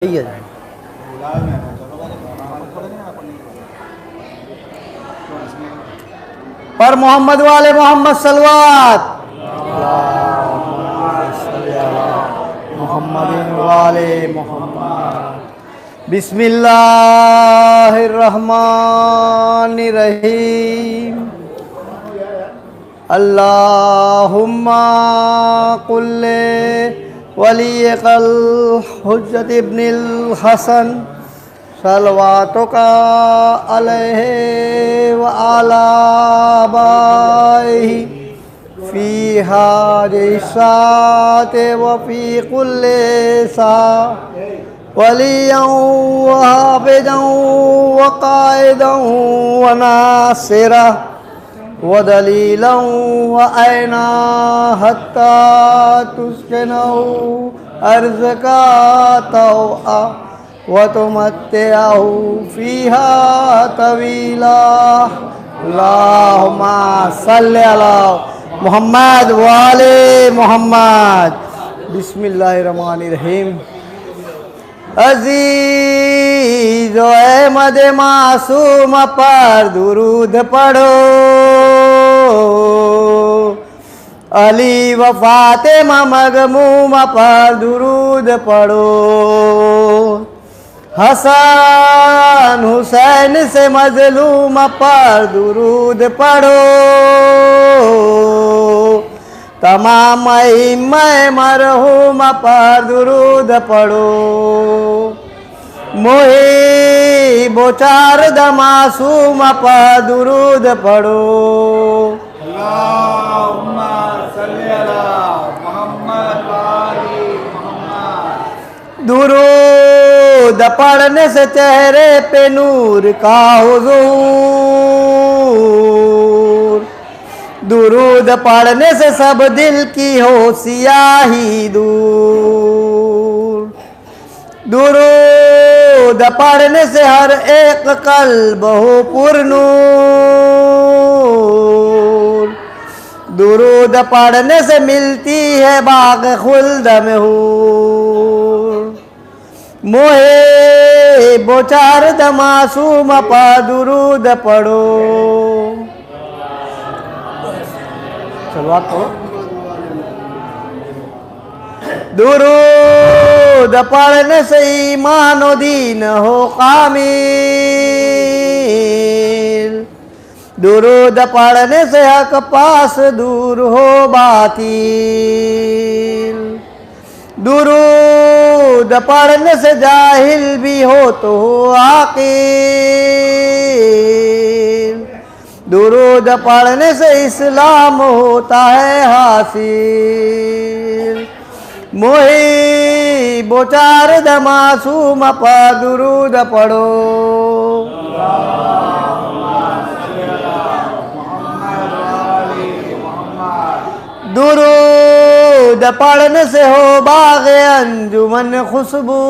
ہے پر محمد والے محمد صلوات محمد والے محمد بسم اللہ الرحمن الرحیم اللہم قل ولیک الحجت ابن الحسن صلواتک علیہ وعلی آبائہ فی ہذہ الساعۃ وفی کل ساعۃ ولیاً وحافظاً وقائداً وناصرا ودلیلا وعینا حتی تسکنہ ارضک طوعا وتمتعہ فیہا طویلا اللہم صلی علی محمد وآل محمد بسم اللہ الرحمن الرحیم عزیز و احمد معصوم پر درود پڑھو علی و فاطمہ مغموم پر درود پڑھو حسن حسین سے مظلوم پر درود پڑھو تمام ائمہ مرحوم پر درود پڑھو محب و چارد معصوم پر درود پڑھو اللہم صلی علی محمد وآل محمد درود پڑھنے سے چہرے پہ نور کا حضور درود پڑھنے سے سب دل کی ہو سیاہی دور درود پڑھنے سے ہر ایک قلب ہو پر نور درود پڑھنے سے ملتی ہے باغ خلد میں حور محب و چارد معصوم پر درود پڑھو درود پڑھنے سے ایمان و دین ہو کامل درود پڑھنے سے حق پاس دور ہو باطل درود پڑھنے سے جاہل بھی ہو تو ہو عاقل درود پڑھنے سے اسلام ہوتا ہے حاصل محب و چارد معصوم پر درود پڑھو درود پڑھنے سے ہو باغ انجمن خوشبو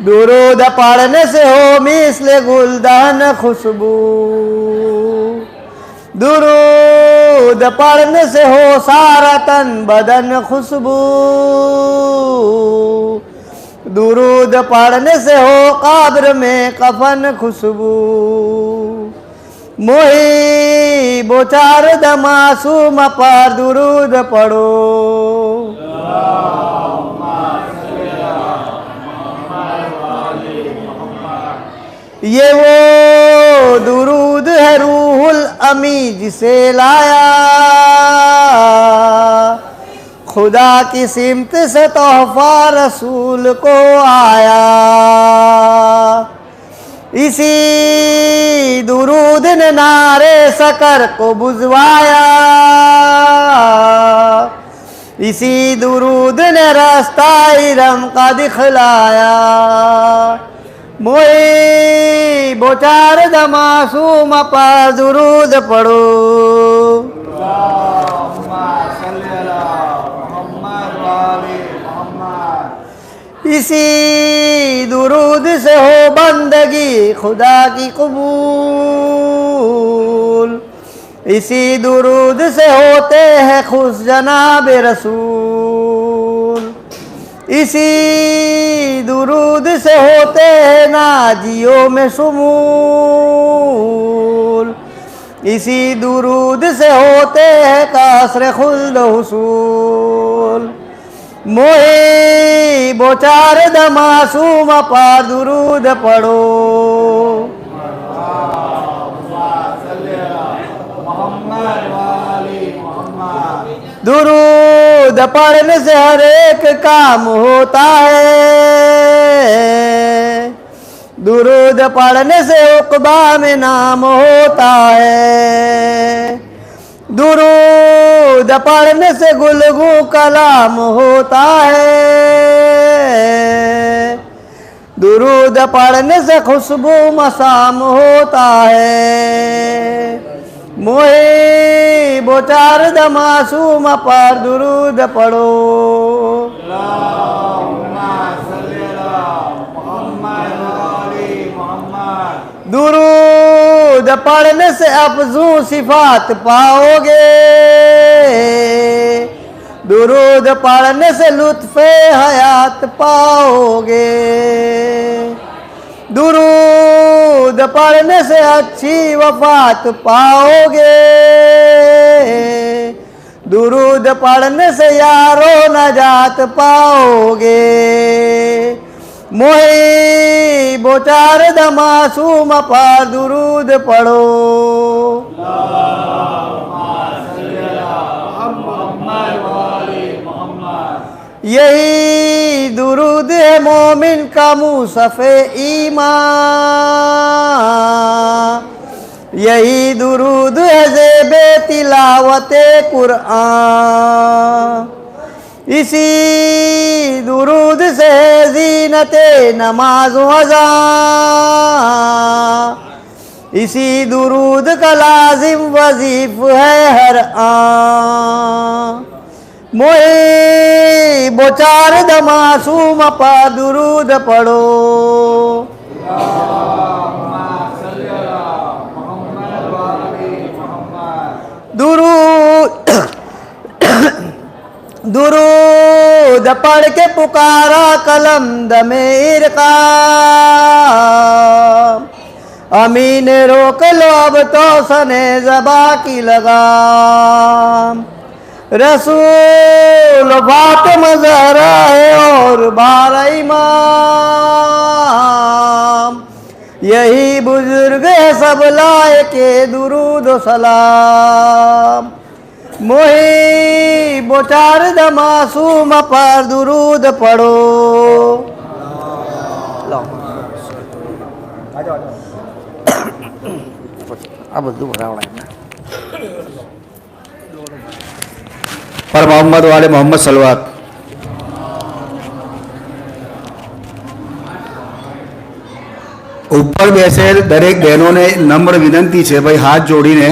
درود پڑھنے سے ہو مثل گلدان خوشبو درود پڑھنے سے ہو سارا تن بدن خوشبو درود پڑھنے سے ہو قبر میں کفن خوشبو محب و چارد معصوم پر درود پڑھو یہ وہ درود ہے روح الامی جسے لایا خدا کی سمت سے تحفہ رسول کو آیا اسی درود نے نعرے سکر کو بجھوایا اسی درود نے راستہ ارم کا دکھلایا محب و چارد معصوم پر درود پڑھو اللہم صلی علی محمد وآل محمد اسی درود سے ہو بندگی خدا کی قبول اسی درود سے ہوتے ہیں خوش جناب رسول اسی درود سے ہوتے ہیں ناجیوں میں شمول، اسی درود سے ہوتے ہیں قصر خلد حصول، موئی بوچار د معصوم پر درود پڑھو، درود پڑھنے سے ہر ایک کام ہوتا ہے، درود پڑھنے سے عقبہ میں نام ہوتا ہے، درود پڑھنے سے گلگو کلام ہوتا ہے، درود پڑھنے سے خوشبو مسام ہوتا ہے، موہی بوچار د معصوم پر درود پڑھو، درود پڑھنے سے افزوں صفات پاؤ گے، درود پڑھنے سے لطف حیات پاؤ گے، درود پڑھنے سے اچھی وفات پاؤ گے، درود پڑھنے سے یارو نجات پاؤ گے، موہی بوچار د معصوم پر درود پڑھو، یہی درود ہے مومن کا موصف ایمان، یہی درود ہے زیب تلاوت قرآن، اسی درود سے زینت نماز و اذان، اسی درود کا لازم وظیف ہے ہر آن، موئی بوچار د معصوم پر درود پڑھو، درود پڑھ کے پکارا قلم دم ارقام، امین روک لو اب تو سنے زباں کی لگام، رسول فاطمہ زہرا ہے اور بارہ امام، یہی بزرگ ہے سب لائق درود و سلام، موہی بوچار د معصوم پر درود پڑھو، پر محمد والے محمد صلوات۔ ઉપર બેસેલ દરેક બહેનોને નમ્ર વિનંતી છે ભાઈ, હાથ જોડીને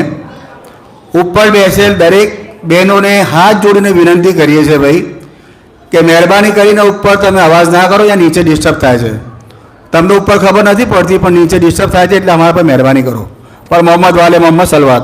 ઉપર બેસેલ દરેક બહેનોને હાથ જોડીને વિનંતી કરીએ છીએ ભાઈ કે મહેરબાની કરીને ઉપર તમે અવાજ ના કરો, યા નીચે ડિસ્ટર્બ થાય છે, તમને ઉપર ખબર નથી પડતી પણ નીચે ડિસ્ટર્બ થાય છે, એટલે અમારા પર મહેરબાની કરો। પર મોહમ્મદ વાલે મોહમ્મદ સલવાત।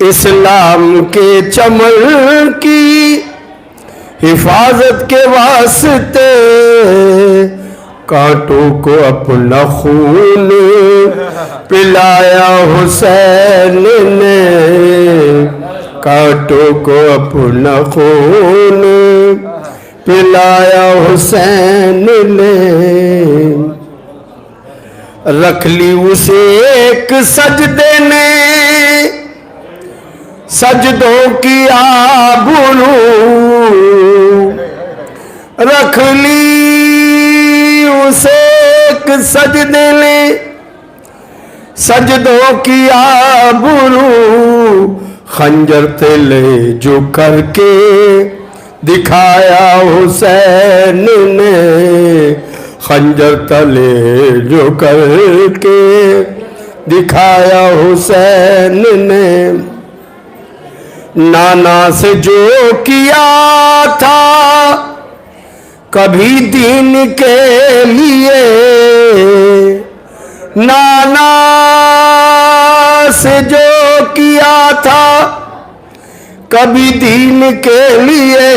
اسلام کے چمن کی حفاظت کے واسطے کانٹوں کو اپنا خون پلایا حسین نے، کانٹوں کو اپنا خون پلایا حسین نے، رکھ لی اسے ایک سجدے نے سجدوں کی آبرو، رکھ لی اسے ایک سجدے نے سجدوں کی آبرو، خنجر تلے جو کر کے دکھایا حسین نے، خنجر تلے جو کر کے دکھایا حسین نے، نانا سے جو کیا تھا کبھی دین کے لیے، نانا سے جو کیا تھا کبھی دین کے لیے،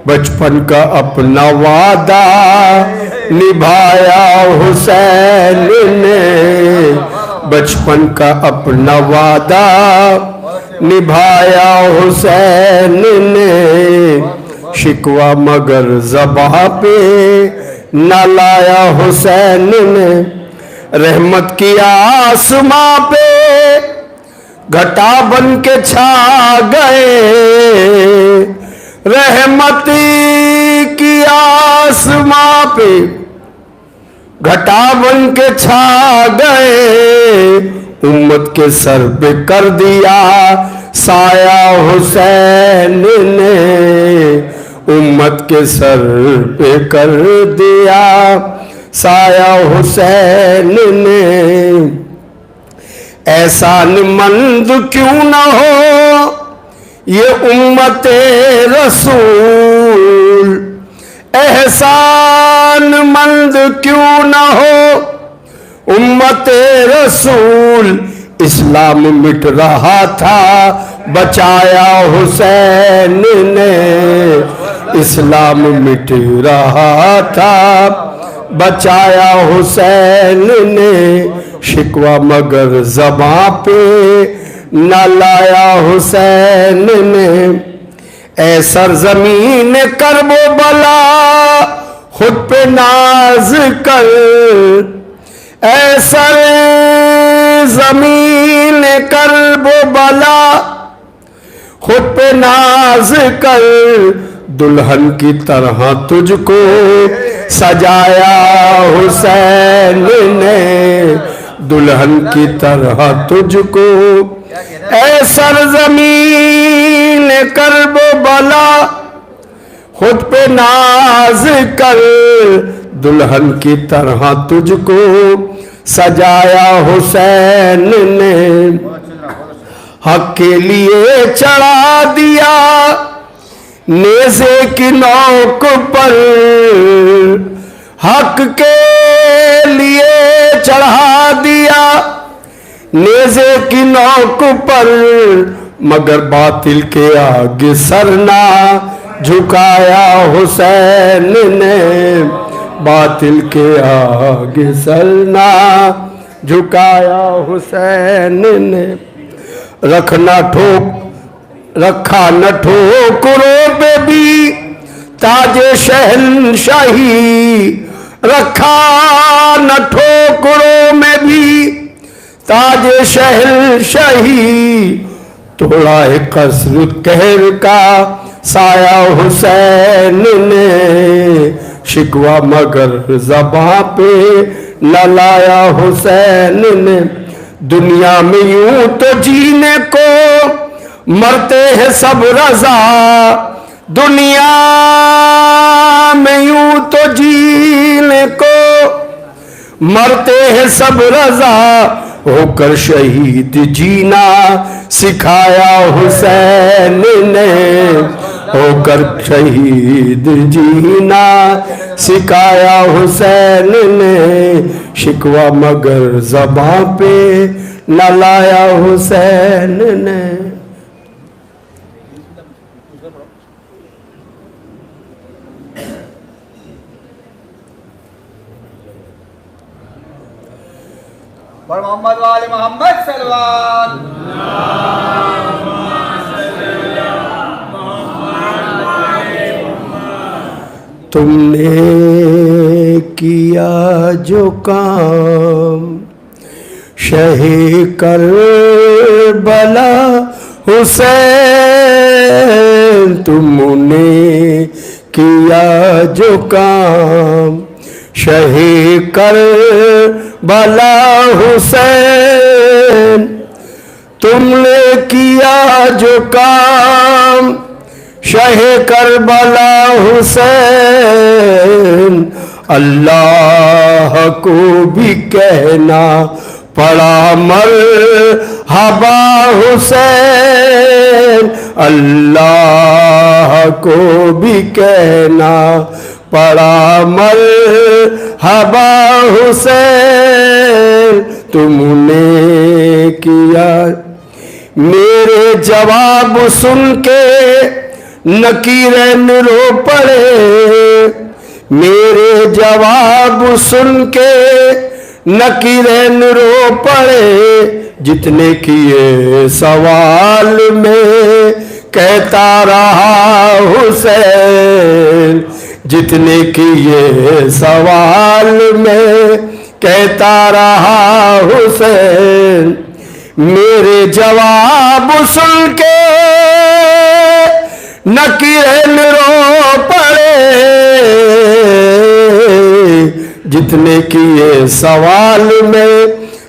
بچپن کا اپنا وعدہ نبھایا حسین نے، بچپن کا اپنا وعدہ نبھایا حسین نے، شکوہ مگر زباں پہ نہ لایا حسین نے، رحمت کی آسماں پہ گھٹا بن کے چھا گئے، رحمت کی آسماں پہ گھٹا بن کے چھا گئے، امت کے سر پہ کر دیا سایہ حسین نے، امت کے سر پہ کر دیا سایہ حسین نے، احسان مند کیوں نہ ہو یہ امت رسول، احسان مند کیوں نہ ہو امت رسول، اسلام مٹ رہا تھا بچایا حسین نے، اسلام مٹ رہا تھا بچایا حسین نے، شکوہ مگر زباں پہ نہ لایا حسین نے، اے سرزمین کرب و بلا خود پہ ناز کر، اے سر زمین کرب و بلا خود پہ ناز کر، دلہن کی طرح تجھ کو سجایا حسین نے، دلہن کی طرح تجھ کو، اے سرزمین کرب و بلا خود پہ ناز کر، دلہن کی طرح تجھ کو سجایا حسین نے، حق کے لیے چڑھا دیا نیزے کی نوک پر، حق کے لیے چڑھا دیا نیزے کی نوک پر، مگر باطل کے آگے سر نہ جھکایا حسین نے، باطل کے آگے سر نہ جھکایا حسین نے، رکھا نہ ٹھوکروں پہ بھی تاج شہنشاہی، رکھا نہ ٹھوکروں میں بھی تاج شہنشاہی، توڑا ہے قصر قہر کا سایہ حسین نے، شکوہ مگر زباں پہ نہ لایا حسین نے، دنیا میں یوں تو جینے کو مرتے ہیں سب رضا، دنیا میں یوں تو جینے کو مرتے ہیں سب رضا، ہو کر شہید جینا سکھایا حسین نے، ہو کر شہید جینا سکھایا حسین نے، شکوہ مگر زباں پہ نہ لایا حسین نے. پر محمد والے محمد صلوات. تم نے کیا جو کام شہ کربلا حسین، تم نے کیا جو کام شہ کربلا حسین، تم نے کیا جو کام شہ کربلا حسین، اللہ کو بھی کہنا پڑا مرحبا حسین، اللہ کو بھی کہنا پڑا مرحبا حسین، تم نے کیا. میرے جواب سن کے نکیرین رو پڑے، میرے جواب سن کے نکیرین رو پڑے، جتنے کیے سوال میں کہتا رہا حسین، جتنے کیے سوال میں کہتا رہا حسین، میرے جواب سن کے نکیرین رو پڑے، جتنے کیے سوال میں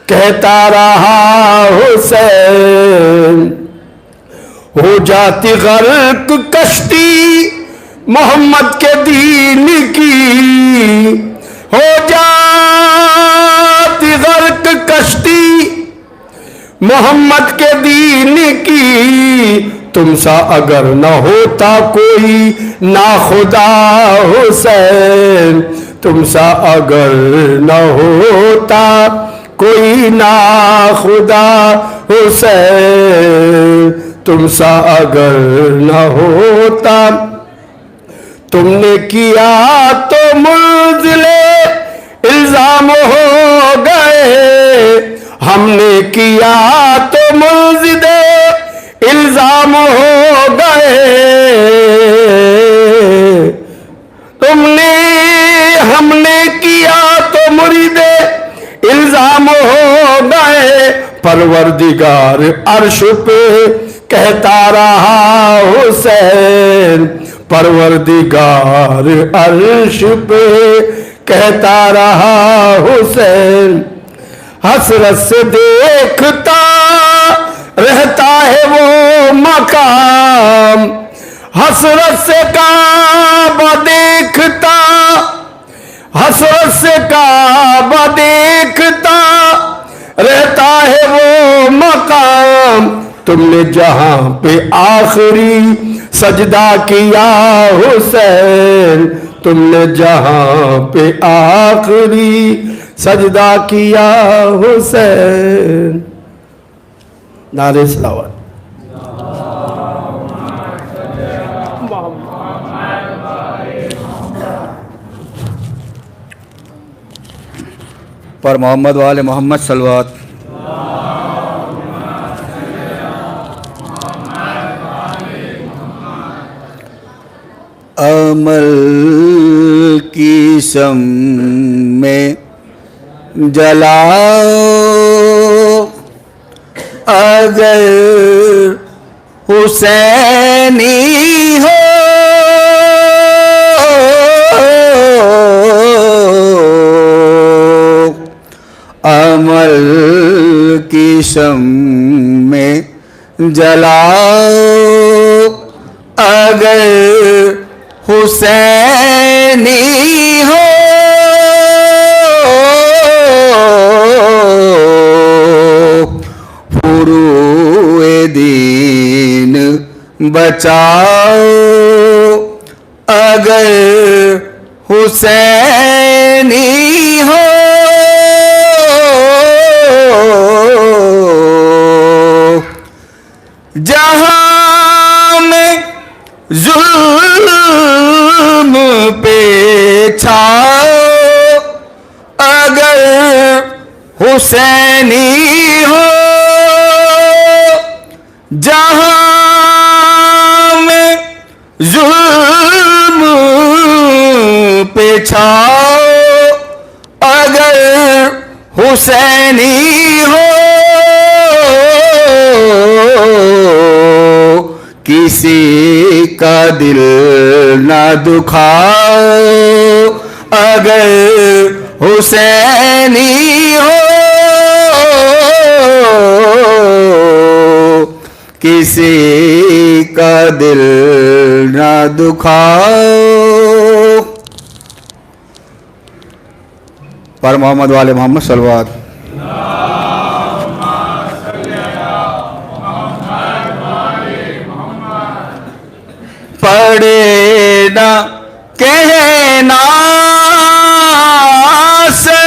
کہتا رہا حسین. ہو جاتی غرق کشتی محمد کے دین کی، ہو جاتی غرق کشتی محمد کے دین کی، تم سا اگر نہ ہوتا کوئی ناخدا حسین، تم سا اگر نہ ہوتا کوئی ناخدا حسین، تم سا اگر نہ ہوتا. تم نے کیا تو منزل الزام ہو گئے، ہم نے کیا تو منزل الزام ہو گئے، تم نے ہم نے کیا تو مرید الزام ہو گئے، پروردگار عرش پہ کہتا رہا حسین، پروردگار عرش پہ کہتا رہا حسین. حسرت سے دیکھتا رہتا ہے وہ مقام، حسرت سے کعبہ دیکھتا، حسرت سے کعبہ دیکھتا رہتا ہے وہ مقام، تم نے جہاں پہ آخری سجدہ کیا حسین، تم نے جہاں پہ آخری سجدہ کیا حسین. نعرہ صلوات. پر محمد والے محمد صلوات. عمل کی شم میں جلاؤ اگر حسینی ہو، عمل کی شم میں جلاؤ اگر حسینی ہو، فروع دین بچاؤ اگر حسینی ہو، جہاں میں ظلم پہ چھاؤ اگر حسینی ہو، جہاں میں ظلم پہ چھاؤ اگر حسینی ہو، کسی کا دل نہ دکھاؤ اگر حسینی ہو، کسی کا دل نہ دکھاؤ۔ پر محمد والے محمد صلوات۔ پڑے نہ کہنا سے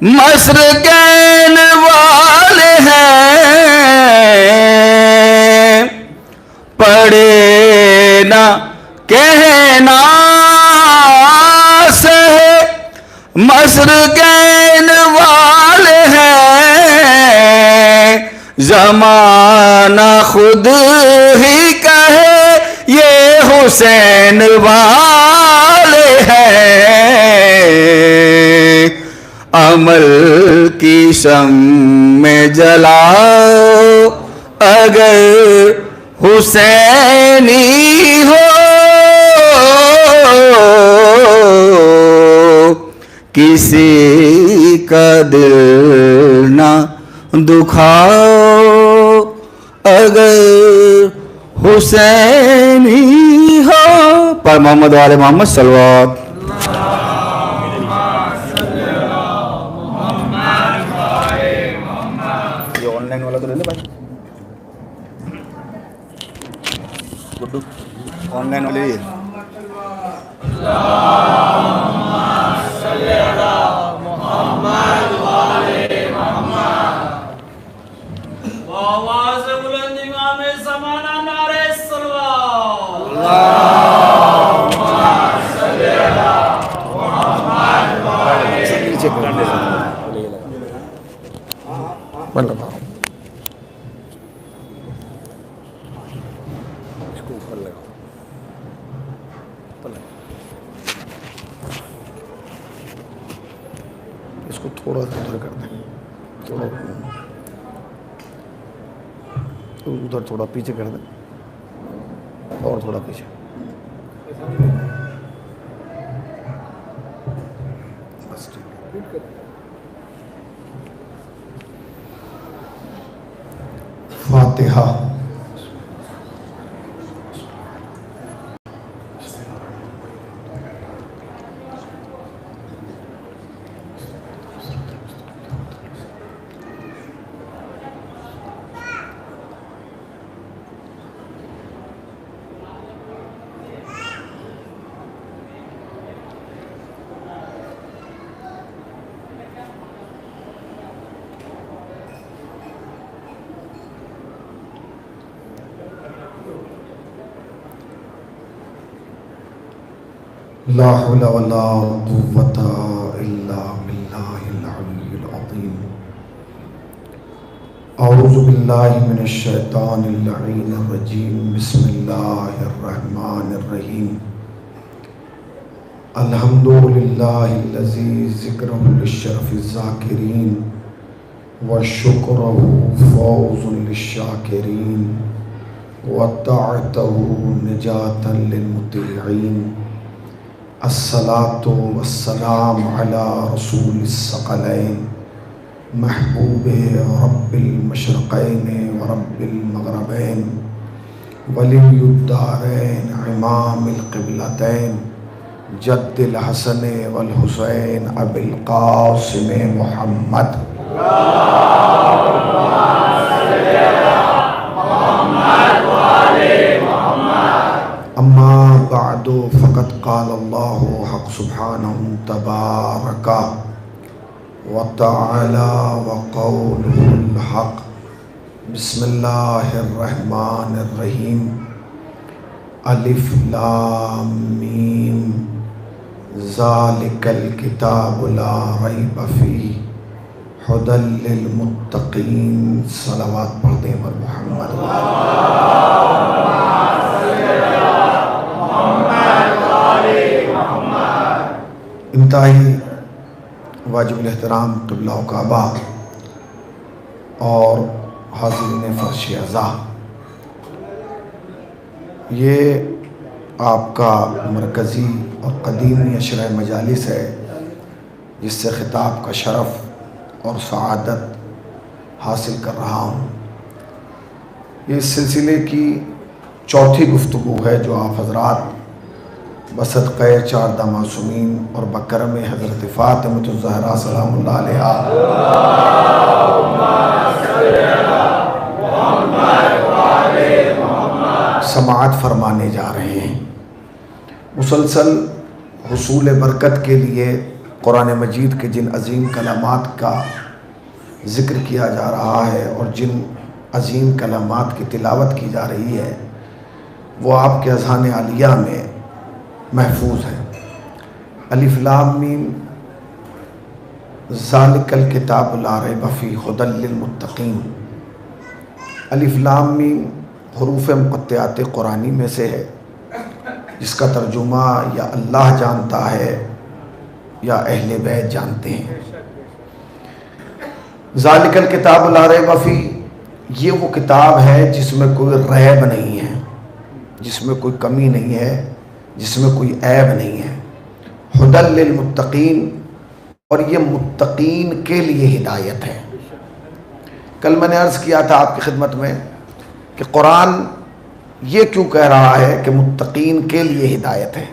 مشرقین والے ہیں، پڑے نہ کہنا سے مشرقین والے ہیں، زمانہ خود ہی کہے یہ حسین والے ہیں، عمل کی شمع جلاؤ اگر حسینی ہو، کسی کا دل نہ دکھاؤ اگر حسینی ہو۔ پر محمد والے محمد صلوات۔ یہ آن لائن والا تو لے لے بھائی گڈو، آن لائن والے یہ آواز بلند امام زمانہ نعرہ صلوات۔ اس کو تھوڑا ادھر کر دیں، تھوڑا ادھر تھوڑا پیچھے کر دیں، اور تھوڑا پیچھے، بس ٹھیک ہے۔ فاتحہ۔ لا حول ولا قوة إلا بالله العلي العظيم۔ أعوذ بالله من الشيطان اللعين الرجيم، بسم الله الرحمن الرحيم۔ الحمد لله الذي ذكره للشرف الذاكرين وشكره فوز للشاكرين وطاعته نجاة للمطيعين۔ الصلاة والسلام على رسول الثقلين محبوب رب المشرقين ورب المغربين ولی الدارین امام القبلتين جد الحسن والحسین ابی القاسم محمد۔ اما بعد فقد قال اللہ حق سبحانہ تبارک وتعالی وقوله الحق بسم اللہ الرحمن الرحیم الف لام میم ذالک الکتاب لا ریب فیہ ھدی للمتقین. صلوات پڑھ دیں پر محمد. انتہائی واجب الاحترام قبلہ و کعبہ اور حاضرین فرش عزا، یہ آپ کا مرکزی اور قدیمی عشرہ مجالس ہے جس سے خطاب کا شرف اور سعادت حاصل کر رہا ہوں. یہ اس سلسلے کی چوتھی گفتگو ہے جو آپ حضرات بصدقہ 14 معصومین اور بکرم حضرت فاطمہ الزہرا سلام اللہ علیہا سماعت فرمانے جا رہے ہیں. مسلسل حصول برکت کے لیے قرآن مجید کے جن عظیم کلمات کا ذکر کیا جا رہا ہے اور جن عظیم کلمات کی تلاوت کی جا رہی ہے وہ آپ کے اذہان عالیہ میں محفوظ ہے. الف لام میم ذالک الکتاب لا ریب فیہ ھدی للمتقین. الف لام میم حروف مقطعات قرآنی میں سے ہے جس کا ترجمہ یا اللہ جانتا ہے یا اہل بیت جانتے ہیں. ذالک الکتاب لا ریب فیہ، یہ وہ کتاب ہے جس میں کوئی ریب نہیں ہے، جس میں کوئی کمی نہیں ہے، جس میں کوئی عیب نہیں ہے. ھدی للمتقین، اور یہ متقین کے لیے ہدایت ہے. کل میں نے عرض کیا تھا آپ کی خدمت میں کہ قرآن یہ کیوں کہہ رہا ہے کہ متقین کے لیے ہدایت ہے.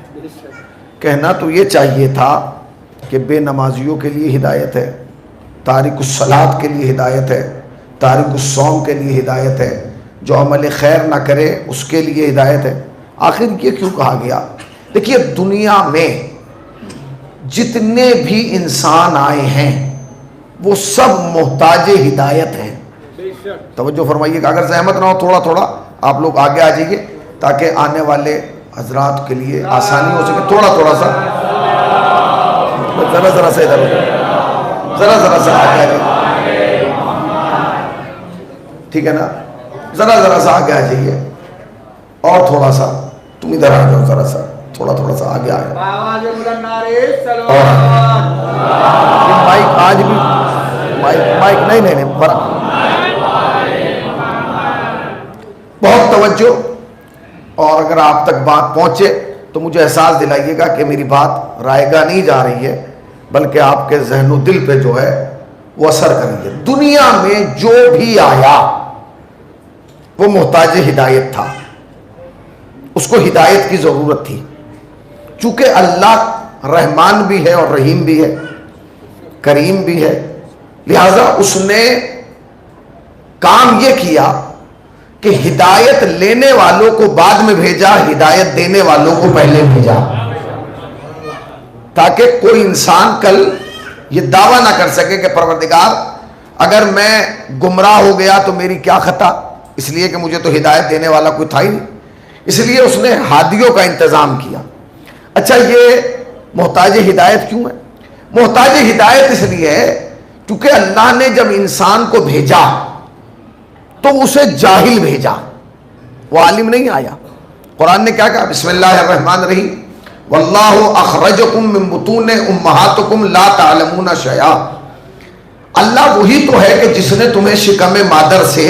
کہنا تو یہ چاہیے تھا کہ بے نمازیوں کے لیے ہدایت ہے، تارک الصلاۃ کے لیے ہدایت ہے، تارک الصوم کے لیے ہدایت ہے، جو عمل خیر نہ کرے اس کے لیے ہدایت ہے. آخر یہ کیوں کہا گیا؟ دیکھیے دنیا میں جتنے بھی انسان آئے ہیں وہ سب محتاج ہدایت ہیں. توجہ فرمائیے کہ اگر زحمت نہ ہو تھوڑا تھوڑا آپ لوگ آگے آ جائیے تاکہ آنے والے حضرات کے لیے آسانی ہو سکے. تھوڑا تھوڑا سا ذرا ذرا سا ادھر ذرا ذرا سا آگے آ جائیے، ٹھیک ہے نا؟ ذرا ذرا سا آگے آ جائیے اور تھوڑا سا تم ادھر آ جاؤ، ذرا سا تھوڑا تھوڑا سا آگے آ جاؤ. مائک آج بھی مائک نہیں بہت توجہ، اور اگر آپ تک بات پہنچے تو مجھے احساس دلائیے گا کہ میری بات رائے گاہ نہیں جا رہی ہے بلکہ آپ کے ذہن و دل پہ جو ہے وہ اثر کر رہی ہے. دنیا میں جو بھی آیا وہ محتاج ہدایت تھا، اس کو ہدایت کی ضرورت تھی. چونکہ اللہ رحمان بھی ہے اور رحیم بھی ہے، کریم بھی ہے، لہذا اس نے کام یہ کیا کہ ہدایت لینے والوں کو بعد میں بھیجا، ہدایت دینے والوں کو پہلے بھیجا، تاکہ کوئی انسان کل یہ دعویٰ نہ کر سکے کہ پروردگار اگر میں گمراہ ہو گیا تو میری کیا خطا، اس لیے کہ مجھے تو ہدایت دینے والا کوئی تھا ہی نہیں. اس لیے اس نے ہادیوں کا انتظام کیا. اچھا یہ محتاج ہدایت کیوں ہے؟ محتاج ہدایت اس لیے ہے کیونکہ اللہ نے جب انسان کو بھیجا تو اسے جاہل بھیجا، وہ عالم نہیں آیا. قرآن نے کیا کہا؟ بسم اللہ الرحمن الرحیم واللہ اخرجکم من بطون امہاتکم لا تعلمون شیئا. اللہ وہی تو ہے کہ جس نے تمہیں شکم مادر سے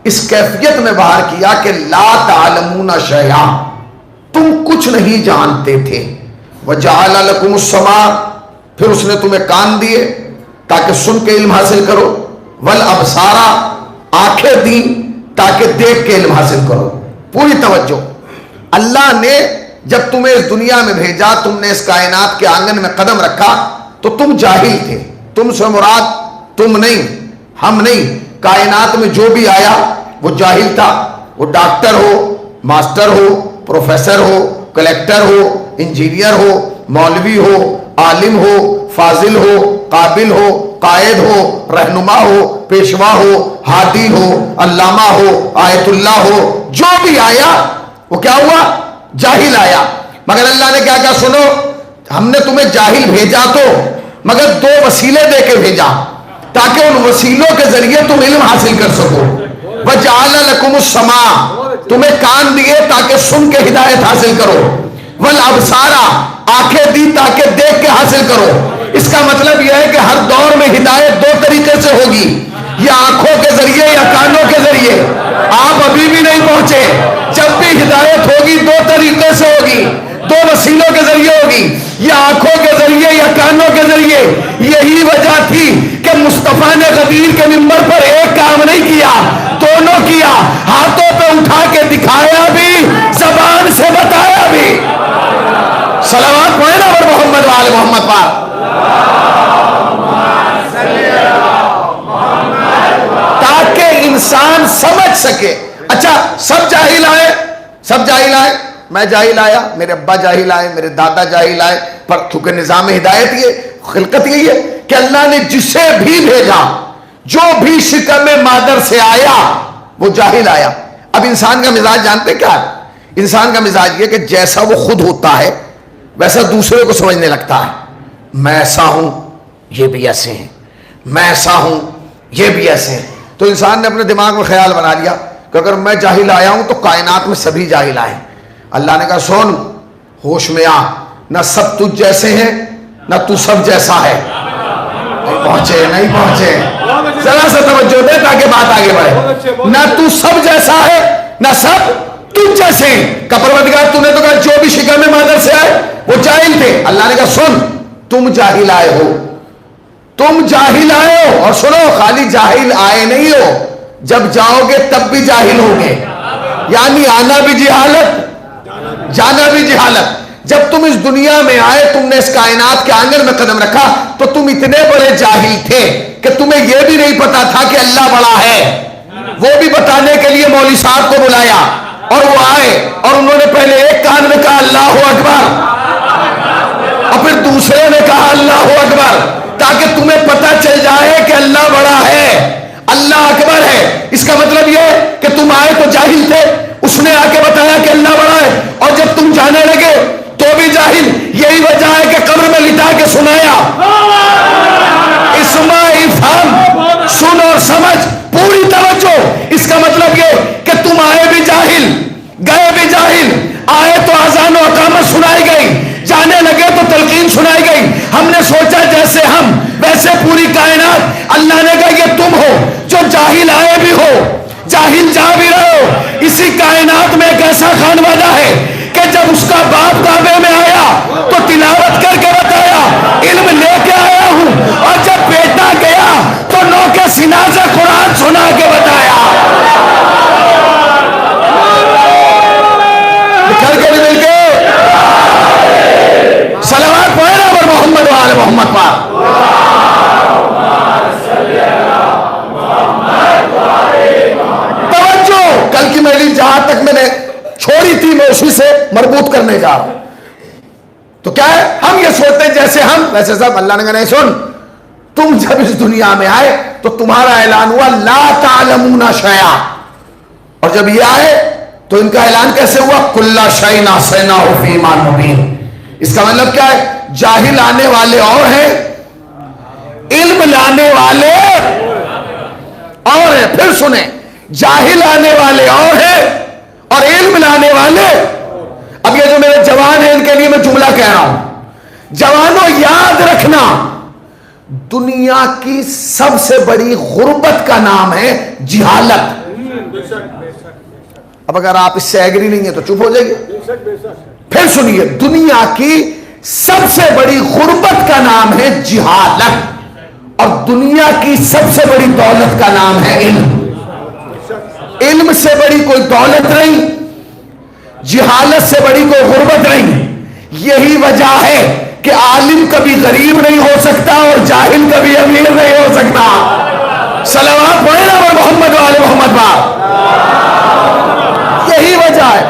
اس کیفیت میں باہر کیا کہ لا تعلمون شیئا، تم کچھ نہیں جانتے تھے. وجعل لکم السماع، پھر اس نے تمہیں کان دیے تاکہ سن کے علم حاصل کرو، والابصار، آنکھیں دی تاکہ دیکھ کے علم حاصل کرو. پوری توجہ. اللہ نے جب تمہیں اس دنیا میں بھیجا، تم نے اس کائنات کے آنگن میں قدم رکھا تو تم جاہل تھے. تم سے مراد تم نہیں، ہم نہیں، کائنات میں جو بھی آیا وہ جاہل تھا. وہ ڈاکٹر ہو، ماسٹر ہو، پروفیسر ہو، کلیکٹر ہو، انجینئر ہو، مولوی ہو، عالم ہو، فاضل ہو، قابل ہو، قائد ہو, رہنما ہو, پیشوا ہو, ہادی ہو, علامہ ہو, آیت اللہ ہو, جو بھی آیا وہ کیا ہوا؟ جاہل آیا. مگر اللہ نے کیا کہا؟ سنو, ہم نے تمہیں جاہل بھیجا تو مگر دو وسیلے دے کے بھیجا تاکہ ان وسیلوں کے ذریعے تم علم حاصل کر سکو. وَجَعَلَ لَكُمُ السَّمَاعَ, تمہیں کان دیے تاکہ سن کے ہدایت حاصل کرو. وَالْأَبْصَارَ, آنکھیں دی تاکہ دیکھ کے حاصل کرو. اس کا مطلب یہ ہے کہ ہر دور میں ہدایت دو طریقے سے ہوگی, یا آنکھوں کے ذریعے یا کانوں کے ذریعے. آپ ابھی بھی نہیں پہنچے. جب بھی ہدایت ہوگی دو طریقے سے ہوگی, دو وسیلوں کے ذریعے ہوگی, یا آنکھوں کے ذریعے یا کانوں کے ذریعے. یہی وجہ تھی کہ مصطفیٰ نے غدیر کے منبر پر ایک کام نہیں کیا, دونوں کیا. ہاتھوں پہ اٹھا کے دکھایا بھی, زبان سے بتایا بھی. صلوات پڑھیں نا پر محمد وآل محمد پاک, تاکہ انسان سمجھ سکے. اچھا, سب جاہل آئے, سب جاہل آئے, میں جاہل آیا, میرے ابا جاہل آئے, میرے دادا جاہل آئے, پر چونکہ نظام ہدایت یہ خلقت یہی ہے کہ اللہ نے جسے بھی بھیجا, جو بھی شکم مادر سے آیا وہ جاہل آیا. اب انسان کا مزاج جانتے کیا ہے؟ انسان کا مزاج یہ کہ جیسا وہ خود ہوتا ہے ویسا دوسرے کو سمجھنے لگتا ہے. میں ایسا ہوں, یہ بھی ایسے ہیں, میں ایسا ہوں, یہ بھی ایسے ہیں. تو انسان نے اپنے دماغ میں خیال بنا لیا کہ اگر میں جاہل آیا ہوں تو کائنات میں سبھی جاہل آئے. اللہ نے کہا سن, ہوش میں آ, نہ سب تجھ جیسے ہیں نہ تو سب جیسا ہے. نہیں پہنچے, نہیں پہنچے, ذرا سا توجہ دے تاکہ بات آگے بڑھے. نہ تو سب جیسا ہے نہ سب تجھ جیسے ہیں. کا پروردگار تو نے تو کہا جو بھی شکم مادر سے آئے وہ جاہل تھے. اللہ نے کہا سن, تم جاہل آئے ہو, تم جاہل آئے ہو. اور سنو, خالی جاہل آئے نہیں ہو, جب جاؤ گے تب بھی جاہل ہوگے. یعنی آنا بھی جہالت, جانا بھی جہالت. جب تم اس دنیا میں آئے, تم نے اس کائنات کے آنگن میں قدم رکھا تو تم اتنے بڑے جاہل تھے کہ تمہیں یہ بھی نہیں پتا تھا کہ اللہ بڑا ہے. وہ بھی بتانے کے لیے مولوی صاحب کو بلایا اور وہ آئے اور انہوں نے پہلے ایک کان میں کہا اللہ اکبر اور پھر دوسرے نے کہا اللہ اکبر, تاکہ تمہیں پتا چل جائے کہ اللہ بڑا ہے, اللہ اکبر ہے. اس کا مطلب یہ کہ تم آئے تو جاہل تھے, اس نے آ کے بتایا کہ اللہ بڑا ہے, اور جب تم جانے لگے تو بھی جاہل. یہی وجہ ہے کہ قبر میں لٹا کے سنایا, اسمع افہم, سن اور سمجھ, پوری توجہ. اس کا مطلب یہ کہ تم آئے بھی جاہل, گئے بھی جاہل. آئے تو اذان و اقامت سنائی گئی, جانے لگے تو تلقین سنائی گئی. ہم نے سوچا جیسے ہم ویسے پوری کائنات. اللہ نے کہا یہ تم ہو جو جاہل آئے بھی ہو, جاہل جا بھی رہے ہو. اسی کائنات میں ایک ایسا خانوادہ ہے کہ جب اس کا باپ کعبے میں آیا تو تلاوت کر کے بتایا علم لے کے آیا ہوں, اور جب بیٹا گیا تو نو کے سینا سے قرآن سنا کے بتایا. نکل کے بھی مل کے صلوات پڑھے نا پر محمد وآل محمد پاک. کل کی میری جہاں تک میں نے چھوڑی تھی میں اسی سے مربوط کرنے جا رہا ہوں. تو کیا ہے, ہم یہ سوچتے ہیں جیسے ہم ویسے سب. اللہ نے کہا نہیں, سن, تم جب اس دنیا میں آئے تو تمہارا اعلان ہوا لا تعلمون شیئا, اور جب یہ آئے تو ان کا اعلان کیسے ہوا؟ کل شیء احصیناہ فی امام مبین. اس کا مطلب کیا ہے؟ جاہل آنے والے اور ہیں, علم لانے والے اور ہیں. پھر سنیں, جاہل آنے والے اور ہیں اور علم لانے والے. اب یہ جو میرے جوان ہیں ان کے لیے میں جملہ کہہ رہا ہوں, جوانوں یاد رکھنا, دنیا کی سب سے بڑی غربت کا نام ہے جہالت. اب اگر آپ اس سے ایگری نہیں ہیں تو چپ ہو جائیے. پھر سنیے, دنیا کی سب سے بڑی غربت کا نام ہے جہالت, اور دنیا کی سب سے بڑی دولت کا نام ہے علم. علم سے بڑی کوئی دولت نہیں, جہالت سے بڑی کوئی غربت نہیں. یہی وجہ ہے کہ عالم کبھی غریب نہیں ہو سکتا اور جاہل کبھی امیر نہیں ہو سکتا. صلوات پڑھیں نا محمد وآل محمد پاک. یہی وجہ ہے,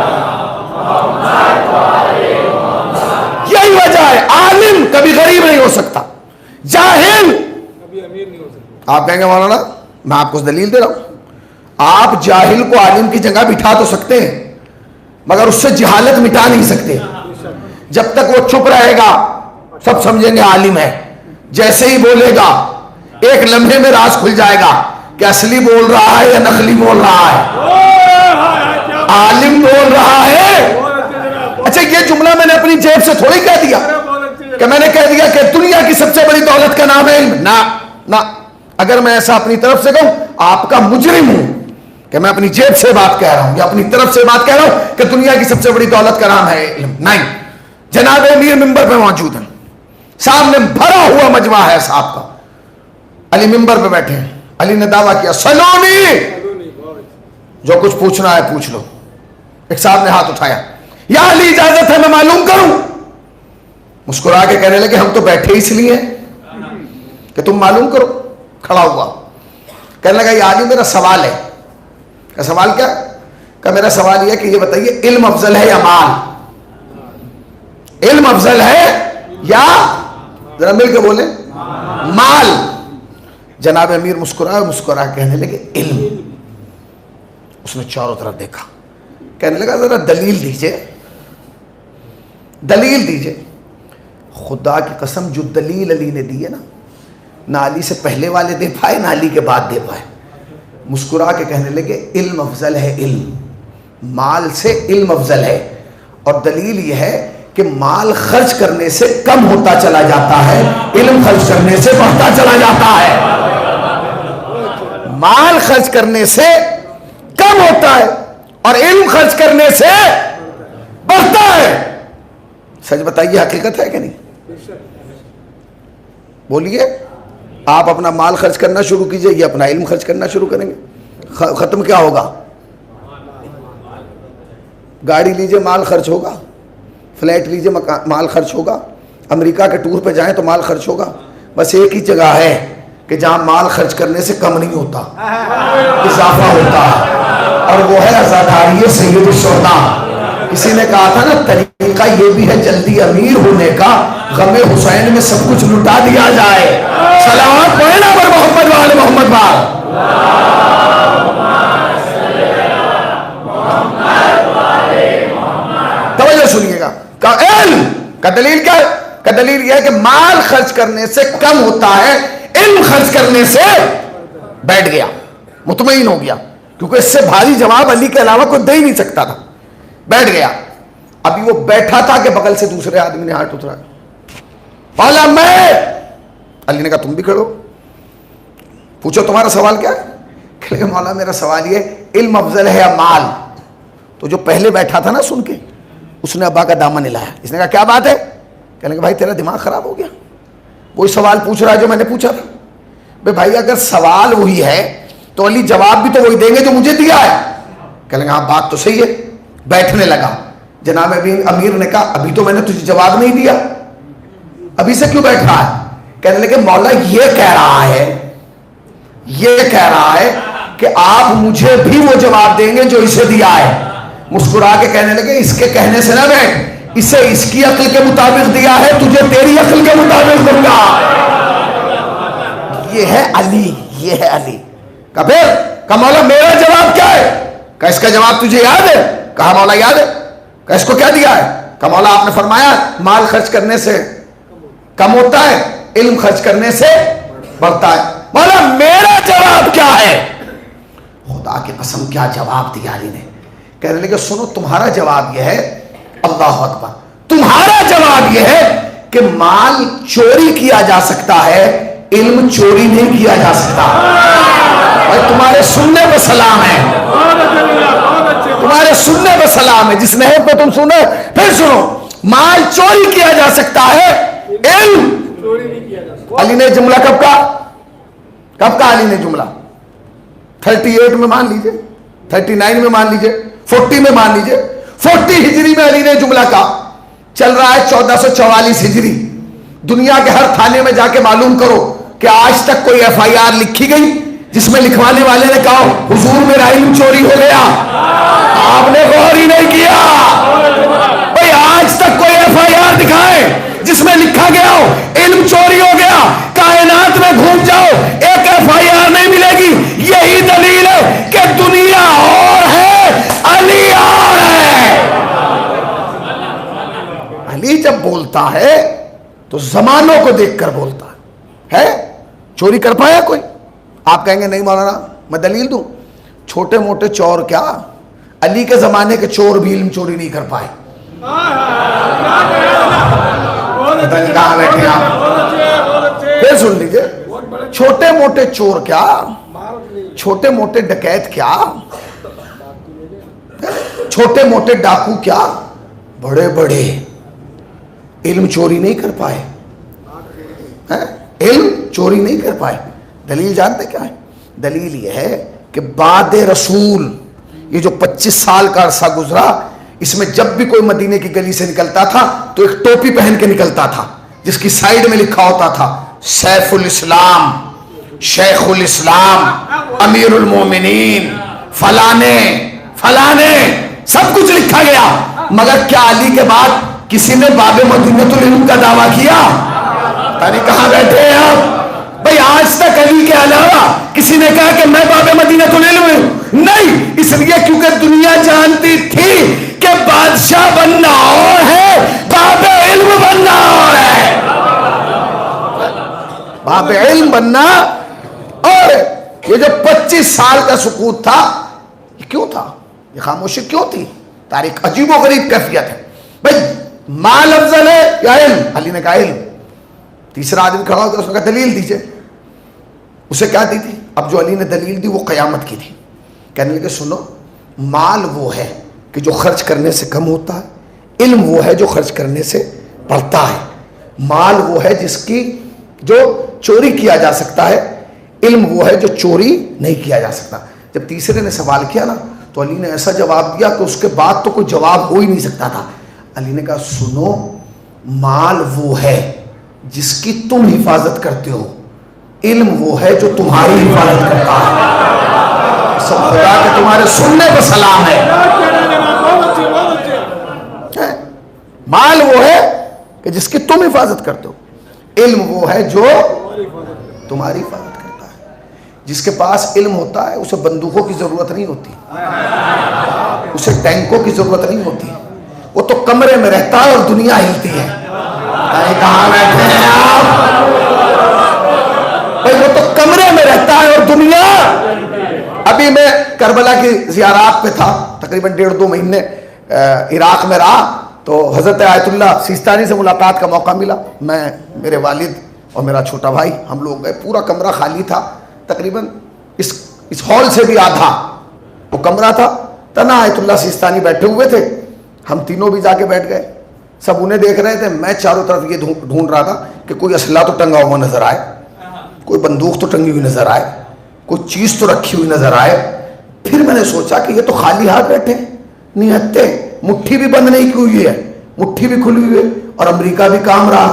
یہی وجہ ہے. عالم کبھی غریب نہیں ہو سکتا, جاہل آپ کہیں گے مولانا میں آپ کو دلیل دے رہا ہوں. آپ جاہل کو عالم کی جگہ بٹھا تو سکتے ہیں مگر اس سے جہالت مٹا نہیں سکتے. جب تک وہ چپ رہے گا سب سمجھیں گے عالم ہے. جیسے ہی بولے گا ایک لمحے میں راز کھل جائے گا کہ اصلی بول رہا ہے یا نقلی بول رہا ہے. عالم بول رہا ہے. اچھا یہ جملہ میں نے اپنی جیب سے تھوڑی کہہ دیا کہ میں نے کہہ دیا کہ دنیا کی سب سے بڑی دولت کا نام ہے علم. نہ اگر میں ایسا اپنی طرف سے کہوں آپ کا مجرم ہوں کہ میں اپنی جیب سے بات کہہ رہا ہوں یا اپنی طرف سے بات کہہ رہا ہوں کہ دنیا کی سب سے بڑی دولت کا نام ہے علم. نہیں, جناب امیر منبر پہ موجود ہیں, سامنے بھرا ہوا مجمع ہے صاحب کا. علی منبر پہ بیٹھے ہیں. علی نے دعویٰ کیا سلونی, جو کچھ پوچھنا ہے پوچھ لو. ایک صاحب نے ہاتھ اٹھایا, یا علی اجازت ہے میں معلوم کروں. مسکرا کے کہنے لگے ہم تو بیٹھے اس لیے کہ تم معلوم کرو. کھڑا ہوا کہنے لگا یا علی میرا سوال ہے. کہ سوال کیا؟ کہ میرا سوال یہ کہ یہ بتائیے علم افضل ہے یا مال؟ علم افضل ہے یا, ذرا مل کے بولیں, مال. جناب امیر مسکرا کہنے لگے علم. اس نے چاروں طرف دیکھا, کہنے لگا ذرا دلیل دیجئے, دلیل دیجئے. خدا کی قسم جو دلیل علی نے دی ہے نہ علی سے پہلے والے دے پائے نہ علی کے بعد دے پائے. مسکرا کے کہنے لگے علم افضل ہے, علم مال سے علم افضل ہے. اور دلیل یہ ہے کہ مال خرچ کرنے سے کم ہوتا چلا جاتا ہے, علم خرچ کرنے سے بڑھتا چلا جاتا ہے. مال خرچ کرنے سے کم ہوتا ہے اور علم خرچ کرنے سے بڑھتا ہے. سچ بتائیے حقیقت ہے کہ نہیں؟ بولیے, آپ اپنا مال خرچ کرنا شروع کیجئے یا اپنا علم خرچ کرنا شروع کریں گے, ختم کیا ہوگا؟ گاڑی لیجئے مال خرچ ہوگا, فلیٹ لیجئے مال خرچ ہوگا, امریکہ کے ٹور پہ جائیں تو مال خرچ ہوگا. بس ایک ہی جگہ ہے کہ جہاں مال خرچ کرنے سے کم نہیں ہوتا, اضافہ ہوتا ہے, اور وہ ہے عزاداری سید الشہداء. کسی نے کہا تھا نا طریقہ یہ بھی ہے جلدی امیر ہونے کا, غم حسین میں سب کچھ لٹا دیا جائے. صلوات پڑھنا پر محمد وآل محمد بار. توجہ سنیے گا. علم کا دلیل کیا ہے؟ کا دلیل یہ ہے کہ مال خرچ کرنے سے کم ہوتا ہے, علم خرچ کرنے سے بیٹھ گیا, مطمئن ہو گیا, کیونکہ اس سے بھاری جواب علی کے علاوہ کوئی دے ہی نہیں سکتا تھا. بیٹھ گیا. ابھی وہ بیٹھا تھا کہ بغل سے دوسرے آدمی نے ہاتھ اٹھایا, مولا میں. علی نے کہا تم بھی کھڑو, پوچھو تمہارا سوال کیا ہے؟ کہ مولا میرا سوال یہ علم افضل ہے یا مال؟ تو جو پہلے بیٹھا تھا نا سن کے, اس نے ابا کا دامن ہلایا. اس نے کہا کیا بات ہے؟ کہنے کہ بھائی تیرا دماغ خراب ہو گیا, وہی سوال پوچھ رہا ہے جو میں نے پوچھا تھا. بھائی اگر سوال وہی ہے تو علی جواب بھی تو وہی دیں گے جو مجھے دیا ہے. کہنے کہ ہاں بات تو صحیح ہے. بیٹھنے لگا. جناب امیر نے کہا ابھی تو میں نے تجھے جواب نہیں دیا, ابھی سے کیوں بیٹھ رہا ہے؟ کہنے لگے مولا یہ کہہ رہا ہے کہ آپ مجھے بھی وہ جواب دیں گے جو اسے دیا ہے. مسکرا کے کہنے لگے اس کے کہنے سے نہ بیٹھ, اسے اس کی عقل کے مطابق دیا ہے, تجھے تیری عقل کے مطابق دوں گا. یہ ہے علی, یہ ہے علی. کہا پھر, کہا مولا میرا جواب کیا ہے؟ کہا اس کا جواب تجھے یاد ہے؟ کہا مولا یاد ہے. کہا اس کو کیا دیا ہے؟ کہا مولا آپ نے فرمایا مال خرچ کرنے سے کم ہوتا ہے, علم خرچ کرنے سے بڑھتا ہے. مولا میرا جواب کیا ہے؟ خدا کی قسم کیا جواب دیا علی نے. کہنے لگے سنو تمہارا جواب یہ ہے, اللہ اکبر, تمہارا جواب یہ ہے کہ مال چوری کیا جا سکتا ہے, علم چوری نہیں کیا جا سکتا. اور تمہارے سننے پہ سلام ہے, تمہارے سننے پہ سلام ہے. جس نہر پہ تم سنو پھر سنو. مال چوری کیا جا سکتا ہے, علم چوری نہیں کیا جا سکتا. علی نے جملہ کب کہا علی نے جملہ 38 میں مان لیجئے, 39 میں مان لیجئے, 40 میں مان لیجئے. 40 ہجری میں علی نے جملہ کہا. چل رہا ہے 1444 ہجری. دنیا کے ہر تھانے میں جا کے معلوم کرو کہ آج تک کوئی FIR لکھی گئی جس میں لکھوانے والے نے کہا حضور میرا علم چوری ہو گیا. آپ نے غور ہی نہیں کیا. بھئی آج تک کوئی FIR دکھائے جس میں لکھا گیا ہو علم چوری ہو گیا. کائنات میں گھوم جاؤ, ایک FIR جب بولتا ہے تو زمانوں کو دیکھ کر بولتا ہے. چوری کر پایا کوئی؟ آپ کہیں گے نہیں مولانا میں دلیل دوں. چھوٹے موٹے چور کیا، علی کے زمانے کے چور بھی علم چوری نہیں کر پائے. کہاں بیٹھے آپ؟ پھر سن لیجیے، چھوٹے موٹے چور کیا، چھوٹے موٹے ڈکیت کیا، چھوٹے موٹے ڈاکو کیا، بڑے بڑے علم چوری نہیں کر پائے. علم چوری نہیں کر پائے. دلیل جانتے کیا ہے؟ دلیل یہ ہے کہ بعد رسول یہ جو 25 سال کا عرصہ گزرا، اس میں جب بھی کوئی مدینے کی گلی سے نکلتا تھا تو ایک ٹوپی پہن کے نکلتا تھا جس کی سائیڈ میں لکھا ہوتا تھا سیف الاسلام، شیخ الاسلام، امیر المومنین، فلانے فلانے، سب کچھ لکھا گیا. مگر کیا علی کے بعد کسی نے باب مدینۃ العلم کا دعویٰ کیا؟ کہاں بیٹھے ہیں آپ بھائی؟ آج تک علی کے علاوہ کسی نے کہا کہ میں باب مدینۃ العلم ہوں؟ نہیں. اس لیے کیونکہ دنیا جانتی تھی کہ بادشاہ بننا اور ہے، باب علم بننا اور ہے. باب علم بننا اور یہ جو 25 سال کا سکوت تھا یہ کیوں تھا؟ یہ خاموشی کیوں تھی؟ تاریخ عجیب و غریب کیفیت ہے. بھائی مال افضل ہے یا علم؟ علی نے کہا علم. تیسرا آدمی کھڑا ہوتا اس نے کہا دلیل دیجئے. اسے کیا دی تھی؟ اب جو علی نے دلیل دی وہ قیامت کی تھی. کہنے لگے سنو، مال وہ ہے کہ جو خرچ کرنے سے کم ہوتا ہے، علم وہ ہے جو خرچ کرنے سے بڑھتا ہے. مال وہ ہے جس کی جو چوری کیا جا سکتا ہے، علم وہ ہے جو چوری نہیں کیا جا سکتا. جب تیسرے نے سوال کیا نا تو علی نے ایسا جواب دیا کہ اس کے بعد تو کوئی جواب ہو ہی نہیں سکتا تھا. علی نے کہا سنو، مال وہ ہے جس کی تم حفاظت کرتے ہو، علم وہ ہے جو تمہاری حفاظت کرتا ہے. سب خدا کہ تمہارے سننے پہ سلام ہے. مال وہ ہے کہ جس کی تم حفاظت کرتے ہو، علم وہ ہے جو تمہاری حفاظت کرتا ہے. جس کے پاس علم ہوتا ہے اسے بندوقوں کی ضرورت نہیں ہوتی، اسے ٹینکوں کی ضرورت نہیں ہوتی. وہ تو کمرے میں رہتا ہے اور دنیا ہلتی ہے. کہاں بیٹھے ہیں آپ بھائی؟ وہ تو کمرے میں رہتا ہے اور دنیا. ابھی میں کربلا کی زیارات پہ تھا، تقریباً 1.5-2 مہینے عراق میں رہا، تو حضرت آیت اللہ سیستانی سے ملاقات کا موقع ملا. میں، میرے والد اور میرا چھوٹا بھائی، ہم لوگ گئے. پورا کمرہ خالی تھا، تقریباً اس ہال سے بھی آدھا وہ کمرہ تھا. تنہا آیت اللہ سیستانی بیٹھے ہوئے تھے. ہم تینوں بھی جا کے بیٹھ گئے. سب انہیں دیکھ رہے تھے. میں چاروں طرف یہ ڈھونڈ رہا تھا کہ کوئی اسلحہ تو ٹنگا ہوا نظر آئے، کوئی بندوق تو ٹنگی ہوئی نظر آئے، کوئی چیز تو رکھی ہوئی نظر آئے. پھر میں نے سوچا کہ یہ تو خالی ہاتھ بیٹھے، نہتے، مٹھی بھی بند نہیں کی ہوئی ہے، مٹھی بھی کھلی ہوئی ہے. اور امریکہ بھی کام رہا،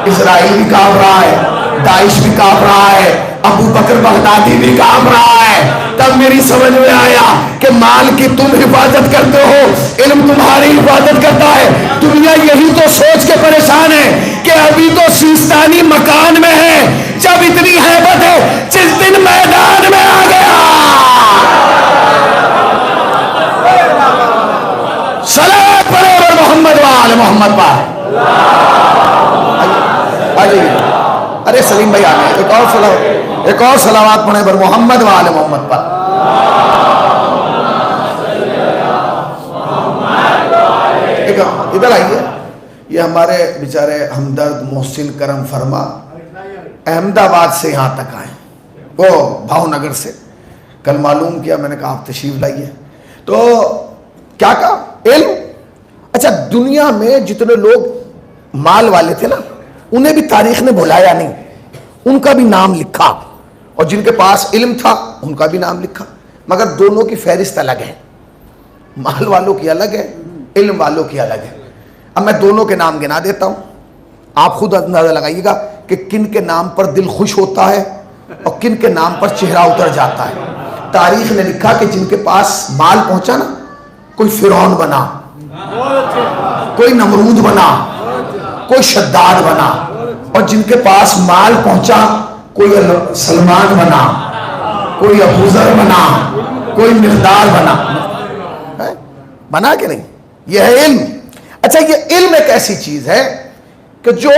اسرائیل بھی کام رہا ہے، داعش بھی کام رہا ہے، ابو بکر بغدادی بھی کام رہا ہے. تب میری سمجھ میں آیا کہ مال کی تم حفاظت کرتے ہو، علم تمہاری حفاظت کرتا ہے. دنیا یہی تو سوچ کے پریشان ہے کہ ابھی تو سیستانی مکان میں ہے، جب اتنی ہیبت ہے جس دن میدان میں آ گیا. صلوات پڑھو اور محمد وآل محمد پر. ارے سلیم بھائی آنے ایک اور صلوات پڑھیں پر محمد وآل محمد پر. ادھر آئیے. یہ ہمارے بیچارے ہمدرد محسن کرم فرما احمد آباد سے یہاں تک آئے، وہ بھاؤ نگر سے. کل معلوم کیا، میں نے کہا آپ تشریف لائیے. تو کیا کہا؟ علم. اچھا، دنیا میں جتنے لوگ مال والے تھے نا انہیں بھی تاریخ نے بھلایا نہیں، ان کا بھی نام لکھا، اور جن کے پاس علم تھا ان کا بھی نام لکھا. مگر دونوں کی فہرست الگ ہے. مال والوں کی الگ ہے، علم والوں کی الگ ہے. اب میں دونوں کے نام گنا دیتا ہوں، آپ خود اندازہ لگائیے گا کہ کن کے نام پر دل خوش ہوتا ہے اور کن کے نام پر چہرہ اتر جاتا ہے. تاریخ نے لکھا کہ جن کے پاس مال پہنچا نا، کوئی فرعون بنا، کوئی نمرود بنا، کوئی شداد بنا. اور جن کے پاس مال پہنچا کوئی سلمان بنا، کوئی ابوذر بنا، کوئی مقدار بنا. بنا کہ نہیں؟ یہ ہے علم. اچھا یہ علم ایک ایسی چیز ہے کہ جو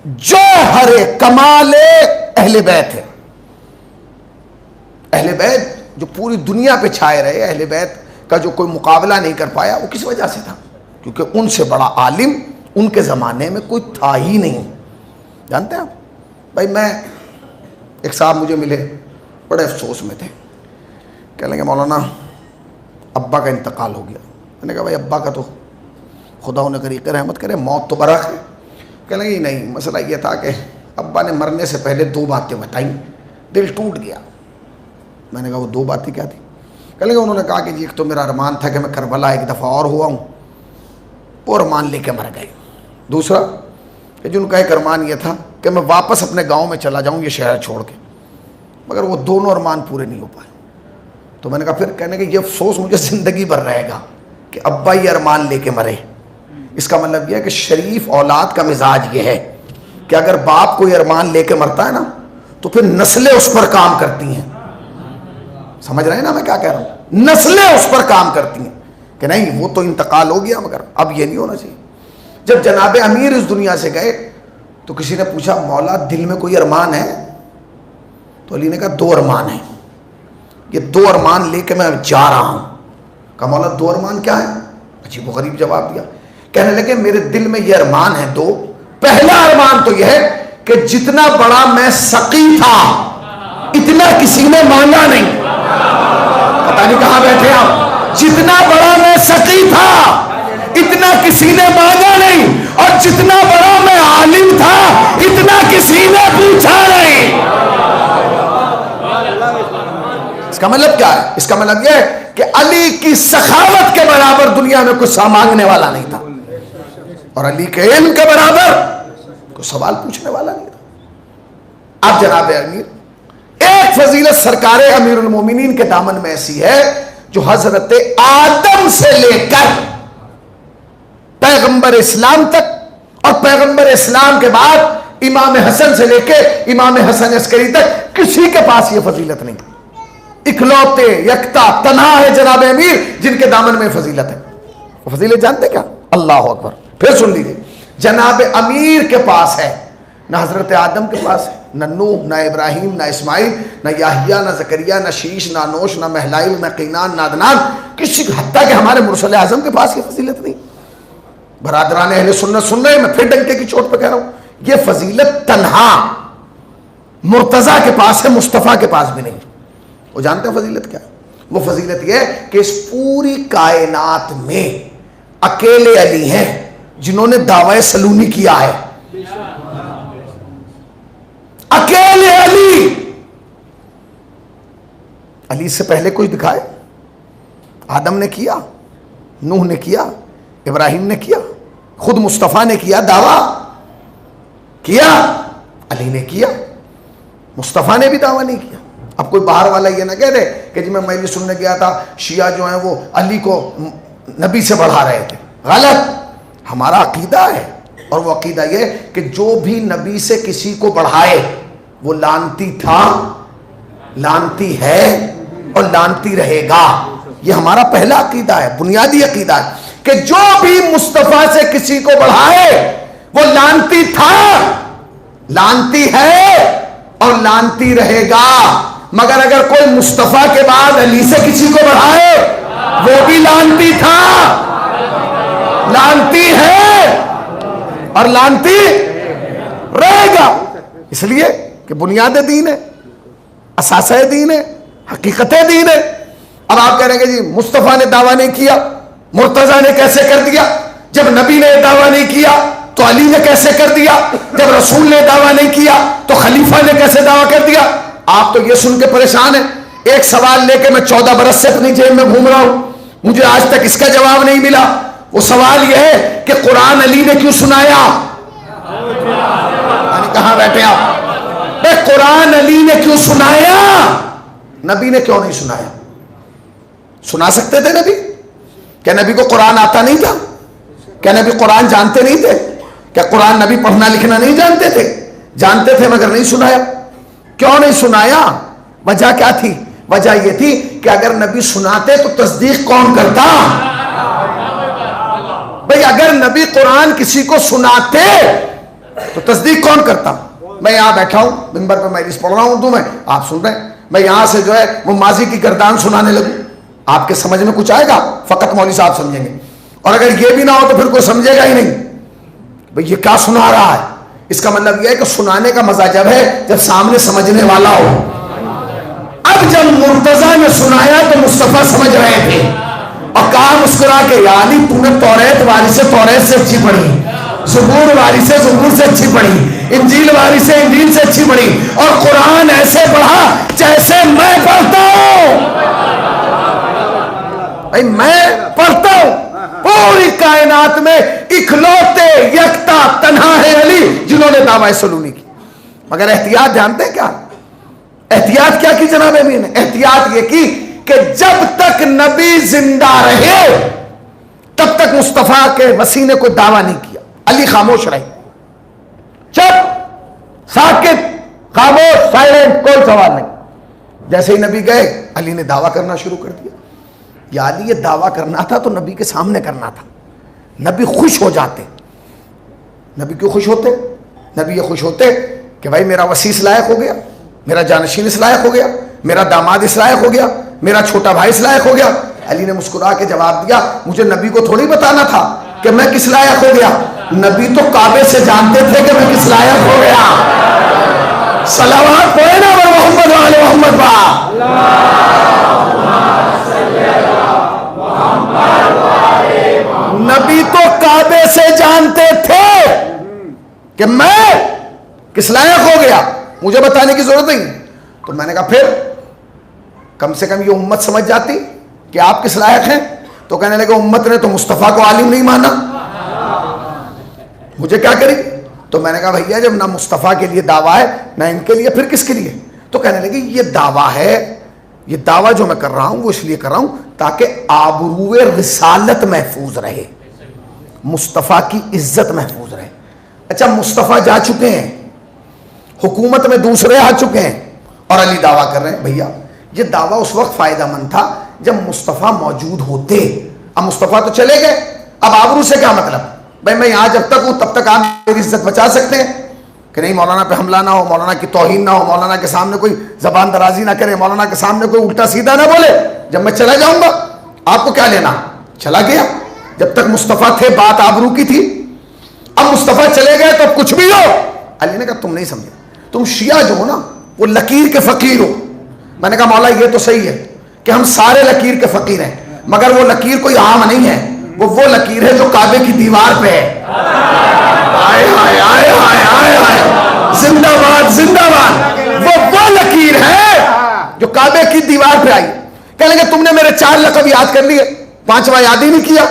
جوہر کمال اہل بیت ہے. اہل بیت جو پوری دنیا پہ چھائے رہے, اہل بیت کا جو کوئی مقابلہ نہیں کر پایا, وہ کس وجہ سے تھا؟ کیونکہ ان سے بڑا عالم ان کے زمانے میں کوئی تھا ہی نہیں. جانتے ہیں آپ بھائی, میں ایک صاحب مجھے ملے, بڑے افسوس میں تھے, کہنے لگے مولانا ابا کا انتقال ہو گیا. میں نے کہا بھائی ابا کا تو خدا انہیں طریقے رحمت کرے, موت تو برحق ہے. کہنے لگے نہیں, مسئلہ یہ تھا کہ ابا نے مرنے سے پہلے 2 باتیں بتائیں, دل ٹوٹ گیا. میں نے کہا وہ 2 باتیں کیا تھی؟ کہنے لگے انہوں نے کہا کہ جی ایک تو میرا ارمان تھا کہ میں کربلا ایک دفعہ اور ہوا ہوں, وہ ارمان لے کے مر گئے. دوسرا کہ جن کا ایک ارمان یہ تھا کہ میں واپس اپنے گاؤں میں چلا جاؤں یہ شہر چھوڑ کے, مگر وہ دونوں ارمان پورے نہیں ہو پائے. تو میں نے کہا پھر کہنے کہ یہ افسوس مجھے زندگی بھر رہے گا کہ ابا یہ ارمان لے کے مرے. اس کا مطلب یہ ہے کہ شریف اولاد کا مزاج یہ ہے کہ اگر باپ کوئی ارمان لے کے مرتا ہے نا تو پھر نسلیں اس پر کام کرتی ہیں. سمجھ رہے ہیں نا میں کیا کہہ رہا ہوں؟ نسلیں اس پر کام کرتی ہیں کہ نہیں وہ تو انتقال ہو گیا, مگر اب یہ نہیں ہونا چاہیے. جب جناب امیر اس دنیا سے گئے تو کسی نے پوچھا مولا دل میں کوئی ارمان ہے؟ تو علی نے کہا 2 ارمان ہیں, یہ 2 ارمان لے کے میں جا رہا ہوں. کہا مولا 2 ارمان کیا ہے؟ عجیب و غریب جواب دیا. کہنے لگے میرے دل میں یہ ارمان ہے 2. پہلا ارمان تو یہ ہے کہ جتنا بڑا میں سقی تھا اتنا کسی نے مانگا نہیں. پتہ نہیں کہاں بیٹھے آپ. جتنا بڑا میں سقی تھا اتنا کسی نے مانگا نہیں, اور جتنا بڑا میں عالم تھا اتنا کسی نے پوچھا نہیں. اس کا مطلب کیا ہے؟ اس کا مطلب یہ ہے کہ علی کی سخاوت کے برابر دنیا میں کچھ مانگنے والا نہیں تھا, اور علی کے علم کے برابر کوئی سوال پوچھنے والا نہیں تھا. اب جناب امیر, ایک فضیلت سرکار امیر المومنین کے دامن میں ایسی ہے جو حضرت آدم سے لے کر پیغمبر اسلام تک اور پیغمبر اسلام کے بعد امام حسن سے لے کے امام حسن عسکری تک کسی کے پاس یہ فضیلت نہیں. اکلوتے یکتا تنہا ہے جناب امیر جن کے دامن میں فضیلت ہے. وہ فضیلت جانتے کیا؟ اللہ اکبر. پھر سن لیجیے, جناب امیر کے پاس ہے, نہ حضرت آدم کے پاس ہے, نہ نوح, نہ ابراہیم, نہ اسماعیل, نہ یحییٰ, نہ زکریا, نہ شیش, نہ نوش, نہ محلائل, نہ قینان, نہ عدنان, کسی, حتیٰ کہ ہمارے مرسل اعظم کے پاس یہ فضیلت نہیں. برادران اہل سنت سن رہے ہیں, میں پھر ڈنکے کی چوٹ پہ کہہ رہا ہوں, یہ فضیلت تنہا مرتضیٰ کے پاس ہے, مصطفیٰ کے پاس بھی نہیں. وہ جانتے ہیں فضیلت کیا ہے؟ وہ فضیلت یہ ہے کہ اس پوری کائنات میں اکیلے علی ہیں جنہوں نے دعوی سلونی کیا ہے. اکیلے علی. علی سے پہلے کوئی دکھائے؟ آدم نے کیا, نوح نے کیا, ابراہیم نے کیا, خود مصطفیٰ نے کیا, دعویٰ کیا, علی نے کیا, مصطفیٰ نے بھی دعویٰ نہیں کیا. اب کوئی باہر والا یہ نہ کہہ دے کہ جی میں مجلس سننے گیا تھا, شیعہ جو ہیں وہ علی کو نبی سے بڑھا رہے تھے. غلط. ہمارا عقیدہ ہے, اور وہ عقیدہ یہ کہ جو بھی نبی سے کسی کو بڑھائے وہ لعنتی تھا, لعنتی ہے, اور لعنتی رہے گا. یہ ہمارا پہلا عقیدہ ہے, بنیادی عقیدہ ہے کہ جو بھی مصطفیٰ سے کسی کو بڑھائے وہ لعنتی تھا, لعنتی ہے, اور لعنتی رہے گا. مگر اگر کوئی مصطفیٰ کے بعد علی سے کسی کو بڑھائے وہ بھی لعنتی تھا, لعنتی ہے, اور لعنتی رہے گا. اس لیے کہ بنیاد دین ہے, اساسہ دین ہے, حقیقت دین ہے. اب آپ کہہ رہے ہیں کہ جی مصطفیٰ نے دعویٰ نہیں کیا, مرتضیٰ نے کیسے کر دیا؟ جب نبی نے دعویٰ نہیں کیا تو علی نے کیسے کر دیا؟ جب رسول نے دعویٰ نہیں کیا تو خلیفہ نے کیسے دعویٰ کر دیا؟ آپ تو یہ سن کے پریشان ہیں. ایک سوال لے کے میں 14 برس سے اپنی جیب میں گھوم رہا ہوں, مجھے آج تک اس کا جواب نہیں ملا. وہ سوال یہ ہے کہ قرآن علی نے کیوں سنایا؟ کہاں بیٹھے آپ؟ قرآن علی نے کیوں سنایا؟ نبی نے کیوں نہیں سنایا؟ سنا سکتے تھے نبی. کیا نبی کو قرآن آتا نہیں تھا؟ کیا نبی قرآن جانتے نہیں تھے؟ کیا قرآن نبی پڑھنا لکھنا نہیں جانتے تھے؟ جانتے تھے مگر نہیں سنایا. کیوں نہیں سنایا؟ وجہ کیا تھی؟ وجہ یہ تھی کہ اگر نبی سناتے تو تصدیق کون کرتا؟ بھئی اگر نبی قرآن کسی کو سناتے تو تصدیق کون کرتا؟ میں یہاں بیٹھا ہوں منبر پہ میں حدیث پڑھ رہا ہوں اردو میں، آپ سن رہے ہیں، میں یہاں سے جو ہے وہ ماضی کی گردان سنانے لگوں، آپ کے سمجھ میں کچھ آئے گا؟ فقط مولوی صاحب سمجھیں گے، اور اگر یہ بھی نہ ہو تو پھر کوئی سمجھے گا ہی نہیں بھئی یہ کیا سنا رہا ہے۔ اس کا مطلب یہ ہے کہ سنانے کا مزہ جب ہے جب سامنے سمجھنے والا ہو۔ اب جب مرتضیٰ نے سنایا تو مصطفیٰ سمجھ رہے تھے اور کہا مسکرا کے، یا علی تو نے توریت واری سے توریت سے اچھی پڑھی، زبور واری سے زبور سے اچھی پڑھی، انجیل واری سے انجیل سے اچھی پڑھی، اور قرآن ایسے پڑھا جیسے میں پڑھتا ہوں۔ بھائی میں پڑھتا ہوں، پوری کائنات میں اکلوتے یکتا تنہا ہے علی جنہوں نے دعویٰ سلونی کی۔ مگر احتیاط جانتے ہیں کیا؟ احتیاط کیا کی جناب امیر نے؟ احتیاط یہ کی کہ جب تک نبی زندہ رہے تب تک مصطفیٰ کے وسیع نے کوئی دعویٰ نہیں کیا، علی خاموش رہے، چپ، ساکت، خاموش، سائلنٹ، کوئی سوال نہیں۔ جیسے ہی نبی گئے علی نے دعویٰ کرنا شروع کر دیا۔ یا علی یہ دعویٰ کرنا تھا تو نبی کے سامنے کرنا تھا، نبی خوش ہو جاتے۔ نبی کیوں خوش ہوتے؟ نبی یہ خوش ہوتے کہ بھائی میرا وسیع اس لائق ہو گیا، میرا جانشین اس لائق ہو گیا، میرا داماد اس لائق ہو گیا، میرا چھوٹا بھائی اس لائق ہو گیا۔ علی نے مسکرا کے جواب دیا، مجھے نبی کو تھوڑی بتانا تھا کہ میں کس لائق ہو گیا، نبی تو کعبے سے جانتے تھے کہ میں کس لائق ہو گیا۔ صلوات پڑھے نا محمد والے محمد با۔ نبی تو کعبے سے جانتے تھے کہ میں کس لائق ہو گیا، مجھے بتانے کی ضرورت نہیں۔ تو میں نے کہا پھر کم سے کم یہ امت سمجھ جاتی کہ آپ کس لائق ہیں۔ تو کہنے لگے امت نے تو مصطفیٰ کو عالم نہیں مانا، مجھے کیا کری؟ تو میں نے کہا بھیا جب نہ مصطفیٰ کے لیے دعویٰ ہے نہ ان کے لیے، پھر کس کے لیے؟ تو کہنے لگے یہ دعویٰ ہے، یہ دعویٰ جو میں کر رہا ہوں وہ اس لیے کر رہا ہوں تاکہ آبرو رسالت محفوظ رہے، مصطفیٰ کی عزت محفوظ رہے۔ اچھا مصطفیٰ جا چکے ہیں، حکومت میں دوسرے آ چکے ہیں، اور علی دعویٰ کر رہے ہیں۔ بھیا یہ دعویٰ اس وقت فائدہ مند تھا جب مصطفیٰ موجود ہوتے، اب مصطفیٰ تو چلے گئے، اب آبرو سے کیا مطلب؟ بھائی میں یہاں جب تک ہوں تب تک آپ میری عزت بچا سکتے ہیں کہ نہیں، مولانا پہ حملہ نہ ہو، مولانا کی توہین نہ ہو، مولانا کے سامنے کوئی زبان درازی نہ کرے، مولانا کے سامنے کوئی الٹا سیدھا نہ بولے، جب میں چلا جاؤں گا آپ کو کیا لینا؟ چلا گیا۔ جب تک مصطفیٰ تھے بات آبرو کی تھی، اب مصطفیٰ چلے گئے تو اب کچھ بھی ہو۔ علی نے کہا تم نہیں سمجھے، تم شیعہ جو ہو نا وہ لکیر کے فقیر ہو۔ میں نے کہا مولا یہ تو صحیح ہے کہ ہم سارے لکیر کے فقیر ہیں، مگر وہ لکیر کوئی عام نہیں ہے، وہ لکیر ہے جو کعبے کی دیوار پہ ہے۔ آئے آئے آئے آئے آئے آئے، زندہ باد زندہ باد، وہ لکیر ہے جو کعبے کی دیوار پہ آئی۔ کہنے لگے تم نے میرے 4 لقب یاد کر لیے، 5واں یاد ہی نہیں کیا۔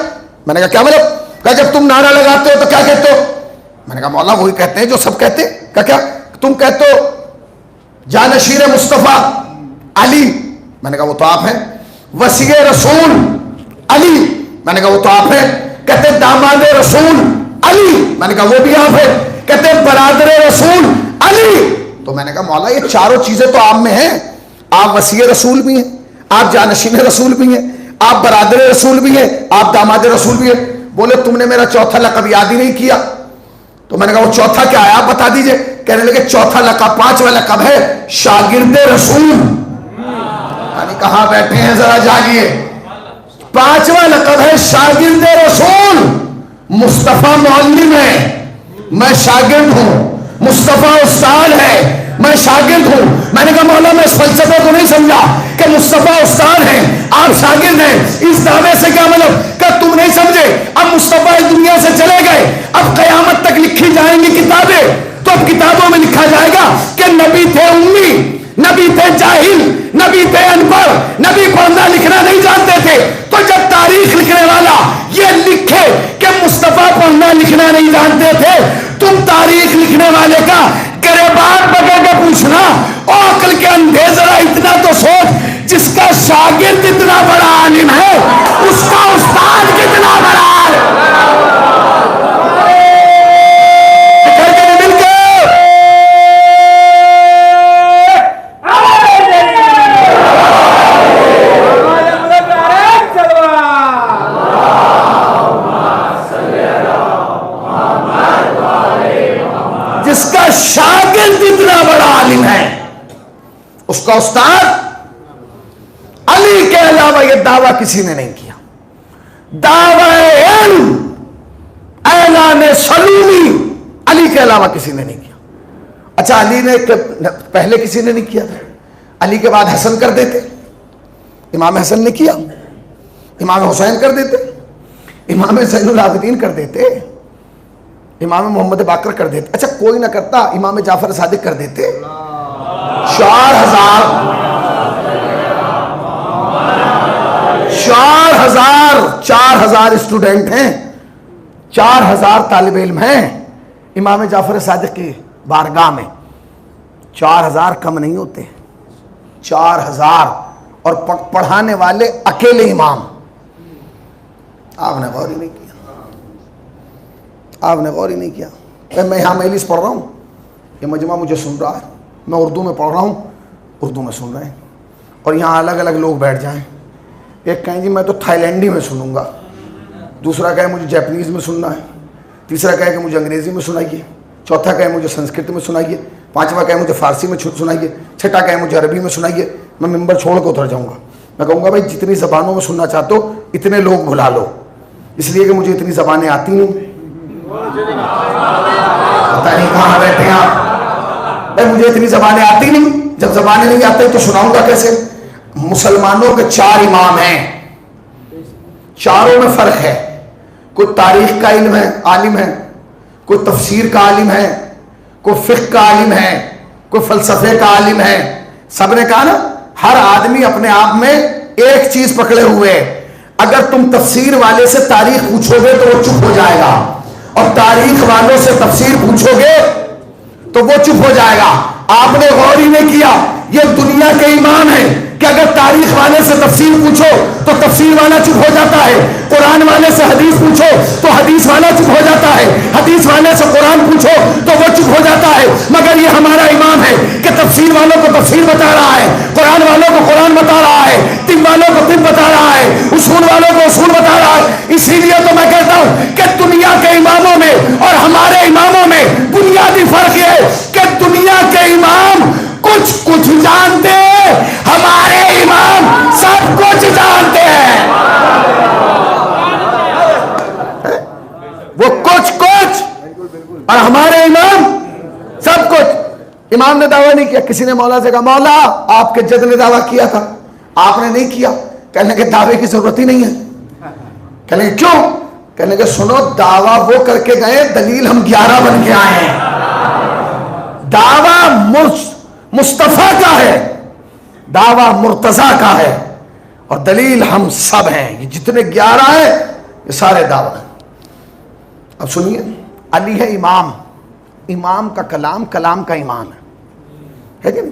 میں نے کہا کیا مطلب؟ کہا جب تم نعرہ لگاتے ہو تو کیا کہتے ہو؟ میں نے کہا مولا وہی کہتے ہیں جو سب کہتے ہیں۔ کہا کیا؟ تم کہتے ہو جانشین مصطفیٰ علی، میں نے کہا وہ تو آپ ہیں۔ وسیع رسول علی، میں نے کہا وہ تو آپ ہیں۔ کہتے داماد رسول علی، میں نے کہا وہ بھی آپ ہیں۔ کہتے برادر رسول علی، تو میں نے کہا مولا یہ چاروں چیزیں تو آپ میں ہیں، آپ وسیع رسول بھی ہیں، آپ جانشین رسول بھی ہیں، آپ برادر رسول بھی ہیں، آپ داماد رسول بھی ہیں۔ بولے تم نے میرا چوتھا لقب یاد ہی نہیں کیا۔ تو میں نے کہا وہ چوتھا کیا ہے آپ بتا دیجئے۔ کہنے لگے چوتھا لقب 5واں لقب ہے شاگرد رسول۔ یعنی کہاں بیٹھے ہیں ذرا جاگیے، 5واں لقب ہے شاگرد رسول۔ مصطفیٰ معلم ہے، میں شاگرد ہوں، مصطفیٰ استاد ہے، میں شاگرد ہوں۔ میں نے کہا مولا میں اس فلسفے کو نہیں سمجھا کہ مصطفیٰ استاد ہیں آپ شاگرد ہیں، اس دعوے سے کیا مطلب؟ کہ تم نہیں سمجھے اب مصطفیٰ اس دنیا سے چلے گئے، اب قیامت تک لکھی جائیں گی کتابیں، تو اب کتابوں میں لکھا جائے گا کہ نبی تھے امی، نبی تھے جاہل، نبی تھے ان پڑھ، نبی پڑھنا لکھنا نہیں جانتے تھے۔ تو جب تاریخ لکھنے والا یہ لکھے کہ مصطفیٰ پڑھنا لکھنا نہیں جانتے تھے، تم تاریخ لکھنے والے کا گریبان پکڑ کے پوچھنا، او عقل کے اندھے ذرا اتنا تو سوچ، جس کا شاگرد اتنا بڑا عالم ہے اس کا استاد کتنا بڑا ہے۔ کا استاد علی کے علاوہ یہ دعویٰ کسی نے نہیں کیا. دعوی علم اعلان سلومی علی کے علاوہ کسی نے نہیں کیا. اچھا علی نے پہلے کسی نے نہیں کیا تھا؟ علی کے بعد حسن کر دیتے, امام حسن نے کیا. امام حسین کر دیتے, امام زین العابدین کر دیتے, امام محمد باقر کر دیتے. اچھا کوئی نہ کرتا, امام جعفر صادق کر دیتے. 4,000 اسٹوڈنٹ ہیں, 4,000 طالب علم ہیں امام جعفر صادق کی بارگاہ میں. 4,000 کم نہیں ہوتے, 4,000 اور پڑھانے والے اکیلے امام. آپ نے غور ہی نہیں کیا, آپ نے غور ہی نہیں کیا. میں یہاں مجلس پڑھ رہا ہوں, یہ مجمع مجھے سن رہا ہے, میں اردو میں پڑھ رہا ہوں, اردو میں سن رہے ہیں, اور یہاں الگ الگ لوگ بیٹھ جائیں. ایک کہیں جی میں تو تھائی لینڈی میں سنوں گا, دوسرا کہے مجھے جیپنیز میں سننا ہے, تیسرا کہے کہ مجھے انگریزی میں سنائیے, چوتھا کہے مجھے سنسکرت میں سنائیے, پانچواں کہے مجھے فارسی میں سنائیے, چھٹا کہے مجھے عربی میں سنائیے. میں ممبر چھوڑ کے اتر جاؤں گا. میں کہوں گا بھائی جتنی زبانوں میں سننا چاہتے ہو اتنے لوگ بلا لو, اس لیے کہ مجھے اتنی زبانیں آتی نہیں. پتہ نہیں کہاں بیٹھے ہیں آپ, مجھے اتنی زبانیں آتی نہیں. جب زبانیں نہیں آتی تو سناؤں گا کیسے؟ مسلمانوں کے 4 امام ہیں, چاروں میں فرق ہے. کوئی تاریخ کا علم ہے, عالم ہے, کوئی تفسیر کا عالم ہے, کوئی فقہ کا عالم ہے, کوئی فلسفے کا عالم ہے. سب نے کہا نا ہر آدمی اپنے آپ میں ایک چیز پکڑے ہوئے. اگر تم تفسیر والے سے تاریخ پوچھو گے تو وہ چپ ہو جائے گا, اور تاریخ والوں سے تفسیر پوچھو گے تو وہ چپ ہو جائے گا. آپ نے غور ہی نہیں کیا, یہ دنیا کے امام ہیں کہ اگر تاریخ والے سے تفسیر پوچھو تو تفسیر والا چپ ہو جاتا ہے, قرآن والے سے حدیث پوچھو تو حدیث والا چپ ہو جاتا ہے, حدیث والے سے قرآن پوچھو تو وہ چپ ہو جاتا ہے. مگر یہ ہمارا امام ہے کہ تفسیر والوں کو تفسیر بتا رہا ہے, قرآن والوں کو قرآن بتا رہا ہے, طب والوں کو طب بتا رہا ہے, اصول والوں کو اصول بتا رہا ہے. اسی لیے تو میں کہتا ہوں کہ دنیا کے اماموں میں اور ہمارے اماموں میں بنیادی فرق یہ ہے کہ دنیا کے امام کچھ جانتے ہیں, ہمارے امام سب کچھ جانتے ہیں. وہ کچھ اور ہمارے امام سب کچھ. امام نے دعویٰ نہیں کیا, کسی نے مولا سے کہا مولا آپ کے جد نے دعویٰ کیا تھا, آپ نے نہیں کیا. کہنے کے دعوے کی ضرورت ہی نہیں ہے. کہنے کیوں؟ کہنے کے سنو دعویٰ وہ کر کے گئے, دلیل ہم 11 بن کے آئے ہیں. دعویٰ مصطفیٰ کا ہے, دعویٰ مرتضیٰ کا ہے, اور دلیل ہم سب ہیں. یہ جتنے 11 ہیں یہ سارے دعویٰ ہیں. اب سنیے, علی ہے امام, امام کا کلام کلام کا ایمان ہے کہ نہیں؟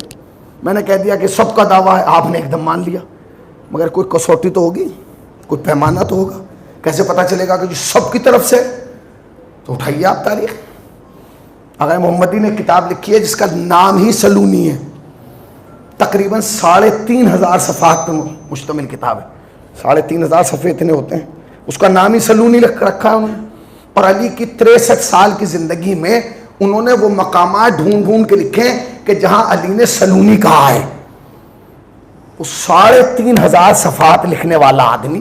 میں نے کہہ دیا کہ سب کا دعویٰ ہے, آپ نے ایک دم مان لیا. مگر کوئی کسوٹی تو ہوگی, کوئی پیمانہ تو ہوگا. کیسے پتا چلے گا کہ جو سب کی طرف سے؟ تو اٹھائیے آپ تاریخ. اگر محمدی نے کتاب لکھی ہے جس کا نام ہی سلونی ہے, تقریباً 3,500 صفحات پر مشتمل کتاب ہے. 3,500 صفحے اتنے ہوتے ہیں, اس کا نام ہی سلونی رکھا ہے انہوں نے. اور علی کی 63 سال کی زندگی میں انہوں نے وہ مقامات ڈھونڈ کے لکھے کہ جہاں علی نے سلونی کہا ہے. وہ 3,500 صفحات لکھنے والا آدمی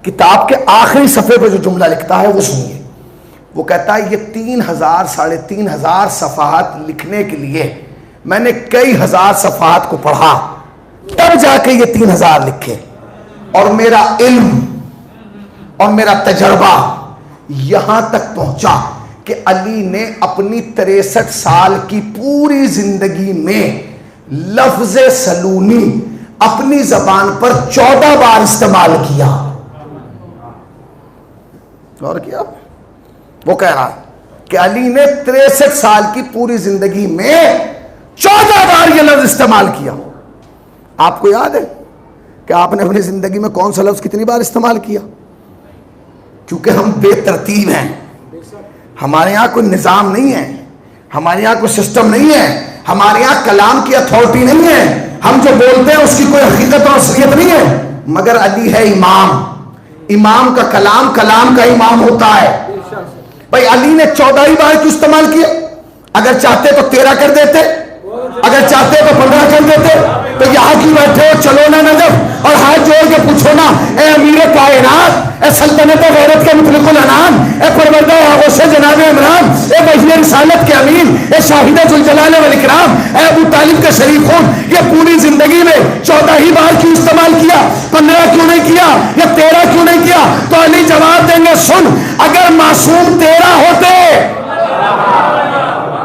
کتاب کے آخری صفحے پہ جو جملہ لکھتا ہے وہ سنیے. وہ کہتا ہے یہ 3,500 صفحات لکھنے کے لیے میں نے کئی ہزار صفحات کو پڑھا, تب جا کے یہ 3,000 لکھے. اور میرا علم اور میرا تجربہ یہاں تک پہنچا کہ علی نے اپنی 63 سال کی پوری زندگی میں لفظ سلونی اپنی زبان پر 14 بار استعمال کیا. اور کیا وہ کہہ رہا ہے کہ علی نے 63 سال کی پوری زندگی میں 14 بار یہ لفظ استعمال کیا. آپ کو یاد ہے کہ آپ نے اپنی زندگی میں کون سا لفظ کتنی بار استعمال کیا؟ کیونکہ ہم بے ترتیب ہیں, ہمارے یہاں کوئی نظام نہیں ہے, ہمارے یہاں کوئی سسٹم نہیں ہے, ہمارے یہاں کلام کی اتھارٹی نہیں ہے, ہم جو بولتے ہیں اس کی کوئی حقیقت اور اصلیت نہیں ہے. مگر علی ہے امام, امام کا کلام کلام کا امام ہوتا ہے. بھائی علی نے 14 ہی بار کیوں استعمال کیا؟ اگر چاہتے تو 13 کر دیتے, اگر چاہتے تو 15 کر دیتے, تو یہاں کی بیٹھے ہو چلو نا نجف اور ہاتھ جوڑ کے پوچھو نا، اے امیر کائنات، اے سلطنت غیرت کے مطلق الانام، اے پروردہ آغوش جناب عمران، اے وحی رسالت کے امین، اے شاہد ذوالجلال والاکرام، اے ابو طالب کا شریف خون، یہ پوری زندگی میں 14 ہی بار کیوں استعمال کیا، 15 کیوں نہیں کیا، یا 13 کیوں نہیں کیا؟ تو علی جواب دیں گے سن، اگر معصوم 13 ہوتے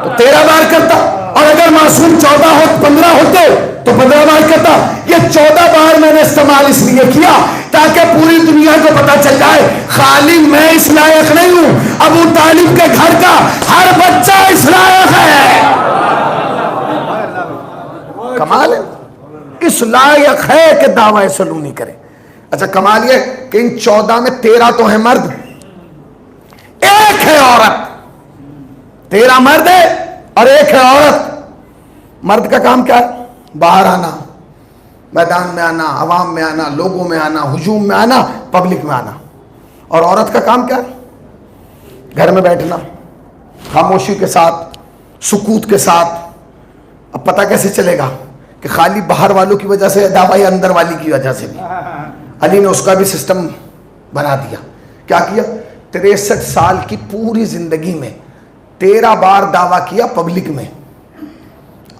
تو 13 بار کرتا، اور اگر معصوم 14 ہو 15 ہوتے تو 15 بار کرتا۔ یہ 14 بار میں نے استعمال اس لیے کیا تاکہ پوری دنیا کو پتا چل جائے خالی میں اس لائق نہیں ہوں، ابو طالب کے گھر کا ہر بچہ اس لائق ہے۔ کمال ہے، اس لائق ہے کہ دعوی سلونی کرے۔ اچھا کمال یہ کہ ان 14 میں 13 تو ہیں مرد، ایک ہے عورت۔ 13 مرد ہے اور ایک ہے عورت۔ مرد کا کام کیا ہے؟ باہر آنا، میدان میں آنا، عوام میں آنا، لوگوں میں آنا، ہجوم میں آنا، پبلک میں آنا۔ اور عورت کا کام کیا ہے؟ گھر میں بیٹھنا، خاموشی کے ساتھ، سکوت کے ساتھ۔ اب پتہ کیسے چلے گا کہ خالی باہر والوں کی وجہ سے دعوی اندر والی کی وجہ سے بھی؟ علی نے اس کا بھی سسٹم بنا دیا۔ کیا کیا؟ 63 سال کی پوری زندگی میں 13 بار دعویٰ کیا پبلک میں،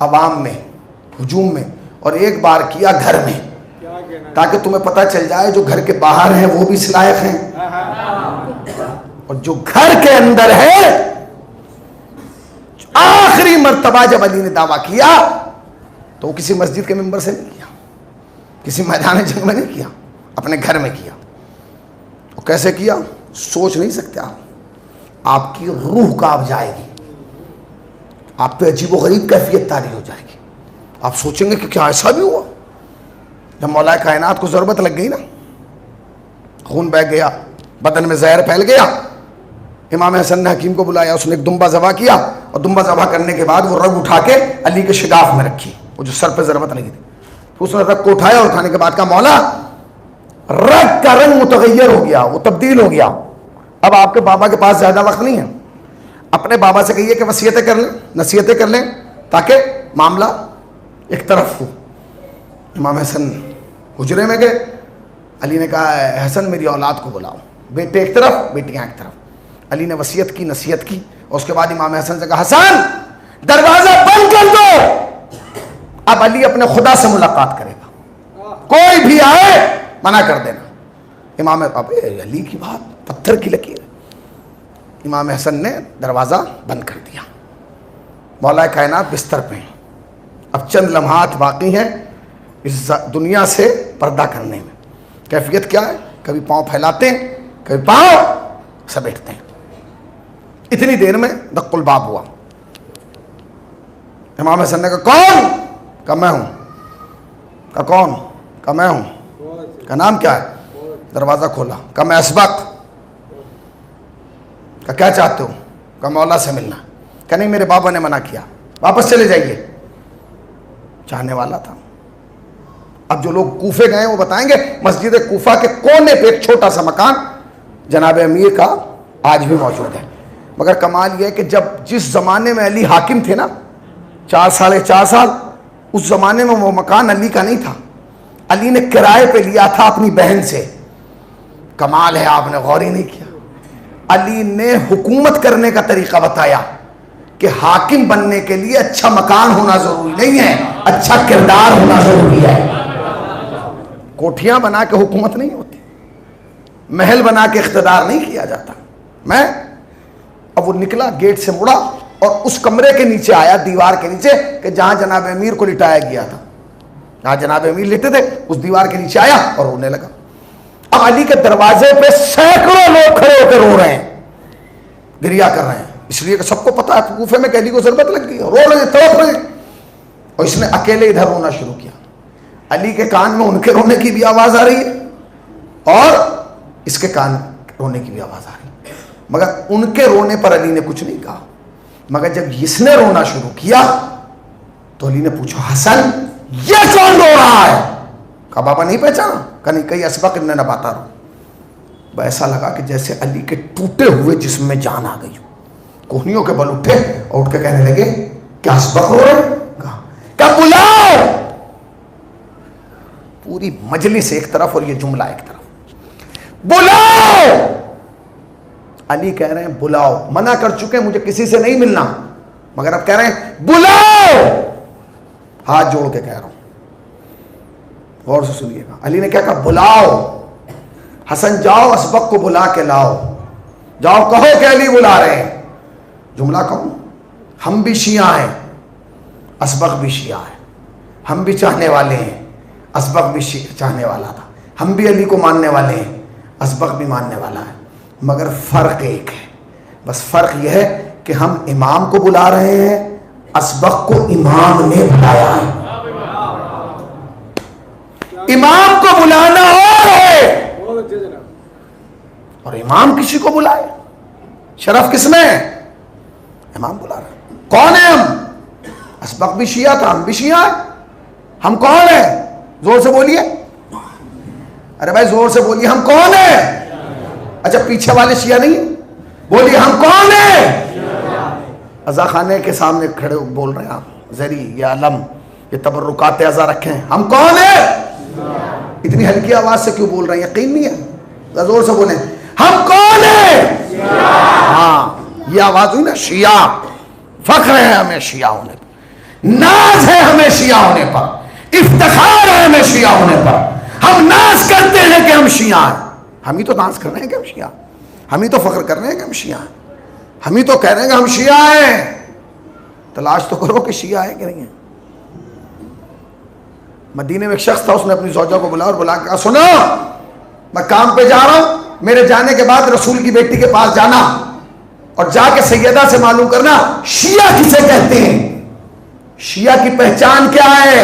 عوام میں، ہجوم میں، اور ایک بار کیا گھر میں، تاکہ تمہیں پتہ چل جائے جو گھر کے باہر ہیں وہ بھی اس لائق ہیں، اور جو گھر کے اندر ہے۔ آخری مرتبہ جب علی نے دعویٰ کیا تو وہ کسی مسجد کے ممبر سے نہیں کیا، کسی میدان جنگ میں نہیں کیا، اپنے گھر میں کیا۔ وہ کیسے کیا سوچ نہیں سکتے آپ کی روح کانپ جائے گی، آپ پہ عجیب و غریب کیفیت طاری ہو جائے گی۔ آپ سوچیں گے کہ کیا ایسا بھی ہوا؟ جب مولا کائنات کو ضرورت لگ گئی نا، خون بہہ گیا، بدن میں زہر پھیل گیا، امام حسن نے حکیم کو بلایا، اس نے ایک دمبا ذبح کیا، اور دمبا ذبح کرنے کے بعد وہ رگ اٹھا کے علی کے شگاف میں رکھی، وہ جو سر پہ ضرورت لگی تھی۔ اس نے رگ کو اٹھایا اور اٹھانے کے بعد کہا مولا رگ کا رنگ متغیر ہو گیا، وہ تبدیل ہو گیا، اب آپ کے بابا کے پاس زیادہ وقت نہیں ہے، اپنے بابا سے کہیے کہ وصیتیں کر لیں، نصیحتیں کر لیں، تاکہ معاملہ ایک طرف ہو۔ امام حسن حجرے میں گئے، علی نے کہا حسن میری اولاد کو بلاؤ، بیٹے ایک طرف بیٹیاں ایک طرف۔ علی نے وصیت کی، نصیحت کی، اور اس کے بعد امام حسن سے کہا حسن دروازہ بند کر دو، اب علی اپنے خدا سے ملاقات کرے گا، کوئی بھی آئے منع کر دینا۔ امام علی کی بات پتھر کی لکیر۔ امام حسن نے دروازہ بند کر دیا، مولا کائنات بستر پہ ہیں، اب چند لمحات باقی ہیں اس دنیا سے پردہ کرنے میں۔ کیفیت کیا ہے؟ کبھی پاؤں پھیلاتے ہیں، کبھی پاؤں سمیٹتے ہیں۔ اتنی دیر میں دق الباب ہوا۔ امام حسن نے کہا کون؟ کہا میں ہوں۔ کہا کون؟ کہا میں ہوں۔ کہا نام کیا ہے؟ دروازہ کھولا۔ کہا میں اسبق۔ کہا کیا چاہتے ہو؟ کہا مولا سے ملنا۔ کہا نہیں میرے بابا نے منع کیا، واپس چلے جائیے۔ چاہنے والا تھا۔ اب جو لوگ کوفے گئے وہ بتائیں گے مسجد کوفہ کے کونے پہ ایک چھوٹا سا مکان جناب امیر کا آج بھی موجود ہے۔ مگر کمال یہ ہے کہ جس زمانے میں علی حاکم تھے نا 4 ساڑھے 4 سال، اس زمانے میں وہ مکان علی کا نہیں تھا، علی نے کرائے پہ لیا تھا اپنی بہن سے۔ کمال ہے، آپ نے غور ہی نہیں کیا۔ علی نے حکومت کرنے کا طریقہ بتایا کہ حاکم بننے کے لیے اچھا مکان ہونا ضروری نہیں ہے، اچھا کردار ہونا ضروری ہے۔ کوٹھیاں بنا کے حکومت نہیں ہوتی، محل بنا کے اقتدار نہیں کیا جاتا۔ اب وہ نکلا گیٹ سے مڑا اور اس کمرے کے نیچے آیا، دیوار کے نیچے، کہ جہاں جناب امیر کو لٹایا گیا تھا، جہاں جناب امیر لیٹے تھے اس دیوار کے نیچے آیا اور رونے لگا۔ اب علی کے دروازے پہ سینکڑوں لوگ کھڑے ہو کے رو رہے ہیں، گریا کر رہے ہیں، اس لیے کہ سب کو پتا ہے کوفے میں علی کو ضرورت لگ گئی، رو رہے تڑپ رہے، اور اس نے اکیلے ادھر رونا شروع کیا۔ علی کے کان میں ان کے رونے کی بھی آواز آ رہی ہے اور اس کے کان رونے کی بھی آواز آ رہی ہے، مگر ان کے رونے پر علی نے کچھ نہیں کہا۔ مگر جب اس نے رونا شروع کیا تو علی نے پوچھا حسن یہ کون رو رہا ہے؟ کہا بابا نہیں پہچانا؟ کہا نہیں، کہیں اسبق ابن نباتا رو۔ ایسا لگا کہ جیسے علی کے ٹوٹے ہوئے جسم میں جان آ گئی، کوہنیوں کے بل اٹھے اور اٹھ کے کہنے لگے کیا اسبق رو رہے؟ کہا بلاؤ۔ پوری مجلس ایک طرف اور یہ جملہ ایک طرف. بلاؤ. علی کہہ رہے ہیں بلاؤ. منع کر چکے ہیں مجھے کسی سے نہیں ملنا, مگر اب کہہ رہے ہیں بلاؤ. ہاتھ جوڑ کے کہہ رہا ہوں, غور سے سنیے گا. علی نے کیا کہا؟ بلاؤ. حسن جاؤ اسبق کو بلا کے لاؤ. جاؤ کہو کہ علی بلا رہے ہیں. جملہ کہوں, ہم بھی شیعہ ہیں, اسبق بھی شیعہ ہے. ہم بھی چاہنے والے ہیں, اسبق بھی چاہنے والا تھا. ہم بھی علی کو ماننے والے ہیں, اسبق بھی ماننے والا ہے. مگر فرق ایک ہے, بس فرق یہ ہے کہ ہم امام کو بلا رہے ہیں, اسبق کو امام نے بلایا ہے. امام کو بلانا اور ہے اور امام کسی کو بلائے, شرف کس میں ہے؟ امام بلا رہے ہیں. کون ہے ہم؟ اسبق بھی شیعہ تھا, ہم بھی شیعہ ہیں. ہم کون ہیں؟ زور سے بولیے. ارے بھائی زور سے بولیے, ہم کون ہیں؟ اچھا پیچھے والے شیعہ نہیں, بولیے ہم کون ہیں؟ عزا خانے کے سامنے کھڑے بول رہے ہیں آپ, زری یہ علم یہ تبرکات عزا رکھیں, ہم کون ہیں؟ اتنی ہلکی آواز سے کیوں بول رہے ہیں؟ یقین نہیں ہے؟ زور سے بولیں, ہم کون ہیں؟ ہاں یہ آواز ہوئی نا, شیعہ. فخر ہے ہمیں شیعہ ہونے پر, ناز ہے ہمیں شیعہ ہونے پر, افتخار ہے ہمیں شیعہ ہونے پر. ہم ناز کرتے ہیں کہ ہم شیعہ ہیں. ہم ہی تو ناز کر رہے ہیں کہ ہم شیعہ, ہم ہی تو فخر کر رہے ہیں کہ ہم شیعہ ہیں, ہم ہی تو کہہ رہے ہیں کہ ہم شیعہ ہیں. تلاش تو کرو کہ شیعہ ہے کہ نہیں ہے. مدینے میں ایک شخص تھا, اس نے اپنی زوجہ کو بلایا اور بلا کے کہا سنو میں کام پہ جا رہا ہوں, میرے جانے کے بعد رسول کی بیٹی کے پاس جانا اور جا کے سیدہ سے معلوم کرنا شیعہ کسے کہتے ہیں, شیعہ کی پہچان کیا ہے,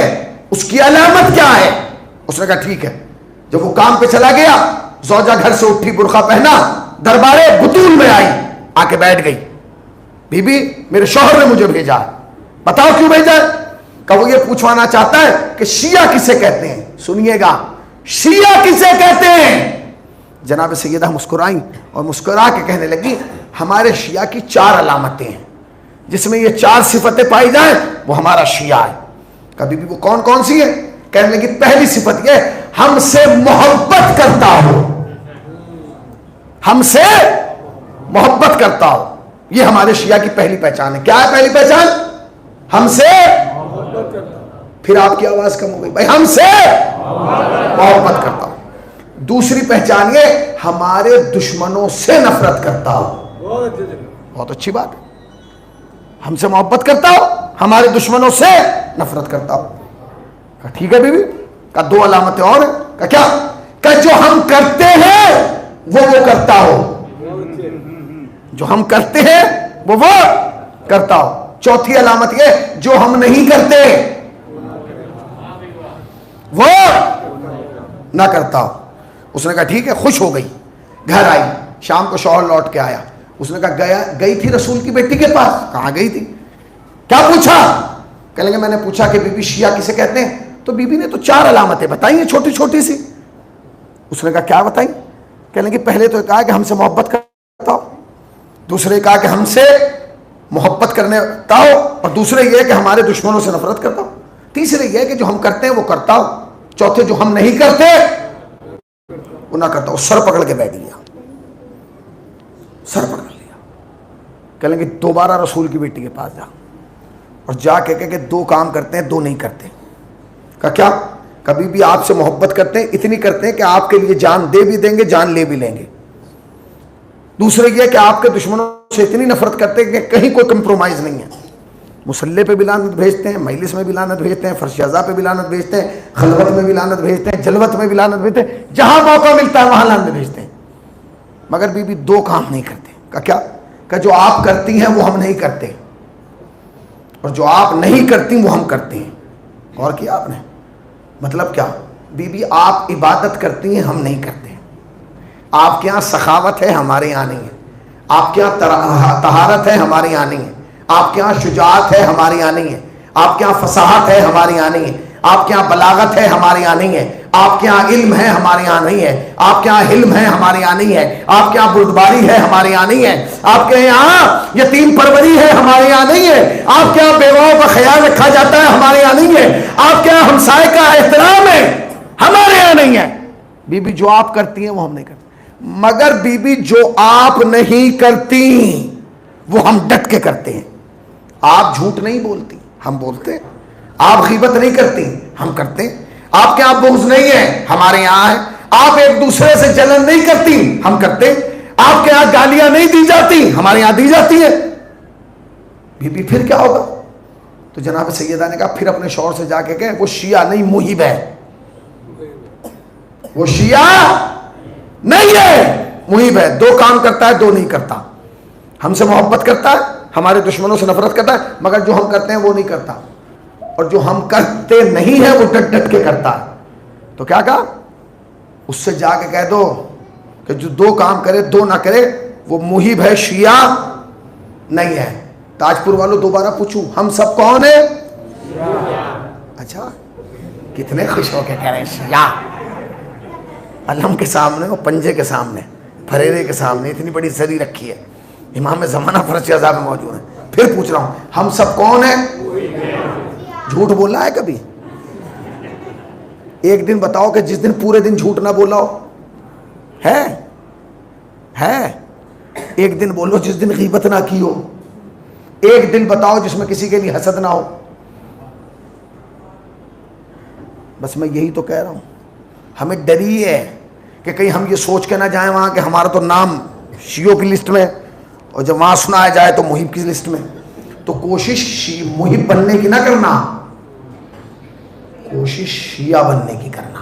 اس کی علامت کیا ہے. اس نے کہا ٹھیک ہے. جب وہ کام پہ چلا گیا, زوجہ گھر سے اٹھی, برقع پہنا, دربارے بطول میں آئی, آ کے بیٹھ گئی. بی بی میرے شوہر نے مجھے بھیجا ہے, بتاؤ کیوں بھیجا ہے؟ کہ وہ یہ پوچھوانا چاہتا ہے کہ شیعہ کسے کہتے ہیں. سنیے گا, شیعہ کسے کہتے ہیں؟ جناب سیدہ مسکرائیں اور مسکرا کے کہنے لگی ہمارے شیعہ کی 4 علامتیں ہیں, جس میں یہ 4 صفتیں پائی جائیں وہ ہمارا شیعہ ہے. کبھی بھی وہ کون کون سی ہے؟ کہنے لگی پہلی صفت یہ, ہم سے محبت کرتا ہو, ہم سے محبت کرتا ہو. یہ ہمارے شیعہ کی پہلی پہچان ہے. کیا ہے پہلی پہچان؟ ہم سے. پھر آپ کی آواز کم ہو گئی بھائی, ہم سے محبت کرتا ہو. دوسری پہچان یہ, ہمارے دشمنوں سے نفرت کرتا ہو. بہت اچھی بات ہے, ہم سے محبت کرتا ہو, ہمارے دشمنوں سے نفرت کرتا ہو. کہا ٹھیک ہے بیوی. کہا 2 علامتیں اور ہیں. کہا کیا؟ کہ جو ہم کرتے ہیں وہ کرتا ہو, جو ہم کرتے ہیں وہ کرتا ہو. چوتھی علامت یہ, جو ہم نہیں کرتے وہ نہ کرتا ہو. اس نے کہا ٹھیک ہے, خوش ہو گئی. گھر آئی, شام کو شوہر لوٹ کے آیا. اس نے کہا گئی تھی رسول کی بیٹی کے پاس. کہاں گئی تھی؟ کیا پوچھا؟ کہنے لگے میں نے پوچھا کہ بی بی شیعہ کسے کہتے ہیں, تو بی بی نے تو 4 علامتیں بتائی ہیں چھوٹی چھوٹی سی. اس نے کہا کیا بتائی؟ کہنے لگے پہلے تو کہا کہ ہم سے محبت کرتا ہو, دوسرے کہا کہ ہم سے محبت کرنے تا ہو, اور دوسرے یہ کہ ہمارے دشمنوں سے نفرت کرتا ہو. تیسرے یہ کہ جو ہم کرتے ہیں وہ کرتا ہو. چوتھے جو ہم نہیں کرتے وہ نہ کرتا ہو. سر پکڑ کے بیٹھ گیا, سر پکڑ لیا. کہہ لیں گے دوبارہ رسول کی بیٹی کے پاس جا, اور جا کے کہ 2 کام کرتے ہیں 2 نہیں کرتے. کہا کیا؟ کبھی بھی آپ سے محبت کرتے ہیں, اتنی کرتے ہیں کہ آپ کے لیے جان دے بھی دیں گے, جان لے بھی لیں گے. دوسرے یہ کہ آپ کے دشمنوں سے اتنی نفرت کرتے ہیں کہ کہیں کوئی کمپرومائز نہیں ہے. مسلح پہ بھی لعنت بھیجتے ہیں, مجلس میں بھی لعنت بھیجتے ہیں, فرش اعضاء پہ بھی لعنت بھیجتے ہیں, خلوت میں بھی لعنت بھیجتے ہیں, جلوت میں بھی لعنت بھیجتے ہیں, جہاں موقع ملتا ہے وہاں لعنت بھیجتے ہیں. مگر بی بی 2 کام نہیں کرتے. کہا کیا؟ کہ جو آپ کرتی ہیں وہ ہم نہیں کرتے, اور جو آپ نہیں کرتی وہ ہم کرتے ہیں. غور کیا آپ نے؟ مطلب کیا؟ بی بی آپ عبادت کرتی ہیں, ہم نہیں کرتے. آپ کے یہاں سخاوت ہے, ہمارے یہاں نہیں ہے. آپ کے یہاں طہارت ہے, ہمارے یہاں نہیں ہے. آپ کے یہاں شجاعت ہے, ہمارے یہاں نہیں ہے. آپ کے یہاں فصاحت ہے, ہمارے یہاں نہیں ہے. آپ کے یہاں بلاغت ہے, ہمارے یہاں نہیں ہے. آپ کے یہاں علم ہے, ہمارے یہاں نہیں ہے. آپ کے یہاں حلم ہے, ہمارے یہاں نہیں ہے. آپ کے یہاں بردباری ہے, ہمارے یہاں نہیں ہے. آپ کے یہاں یتیم پروری ہے, ہمارے یہاں نہیں ہے. آپ کے یہاں بیواؤں کا خیال رکھا جاتا ہے, ہمارے یہاں نہیں ہے. آپ کے یہاں ہمسائے کا احترام ہے, ہمارے یہاں نہیں ہے. بی بی جو آپ کرتی ہیں وہ ہم نہیں کرتے, مگر بی بی جو آپ نہیں کرتی وہ ہم ڈٹ کے کرتے ہیں. آپ جھوٹ نہیں بولتی, ہم بولتے ہیں. آپ غیبت نہیں کرتی, ہم کرتے ہیں. آپ کے یہاں بغض نہیں ہے, ہمارے یہاں ہے. آپ ایک دوسرے سے جلن نہیں کرتی, ہم کرتے ہیں. آپ کے یہاں گالیاں نہیں دی جاتی, ہمارے یہاں دی جاتی ہے. بی بی پھر کیا ہوگا؟ تو جناب سیدہ نے کہا پھر اپنے شوہر سے جا کے کہیں وہ شیعہ نہیں محب ہے, وہ شیعہ نہیں ہے, محب ہے. دو کام کرتا ہے, دو نہیں کرتا. ہم سے محبت کرتا ہے, ہمارے دشمنوں سے نفرت کرتا ہے, مگر جو ہم کرتے ہیں وہ نہیں کرتا, اور جو ہم کرتے نہیں ہیں وہ ڈٹ ڈٹ کے کرتا ہے. تو کیا کہا؟ اس سے جا کے کہہ دو کہ جو دو کام کرے دو نہ کرے وہ محب ہے, شیعہ نہیں ہے. تاج پور والوں دوبارہ پوچھوں, ہم سب کون ہیں؟ اچھا, کتنے خوش ہو کے کہہ رہے ہیں شیعہ. علم کے سامنے, وہ پنجے کے سامنے, پھریرے کے سامنے اتنی بڑی زری رکھی ہے, امام زمانہ فرش عذاب میں موجود ہے. پھر پوچھ رہا ہوں, ہم سب کون ہیں؟ جھوٹ بولا ہے کبھی؟ ایک دن بتاؤ کہ جس دن پورے دن جھوٹ نہ بولا ہو. ہے ایک دن بولو جس دن غیبت نہ کی ہو. ایک دن بتاؤ جس میں کسی کے لیے حسد نہ ہو. بس میں یہی تو کہہ رہا ہوں, ہمیں ڈر ہی ہے کہ کہیں ہم یہ سوچ کے نہ جائیں وہاں کہ ہمارا تو نام شیعوں کی لسٹ میں, اور جب وہاں سنایا جائے تو محب کی لسٹ میں. تو کوشش محب بننے کی نہ کرنا, کوشش شیعہ بننے کی کرنا.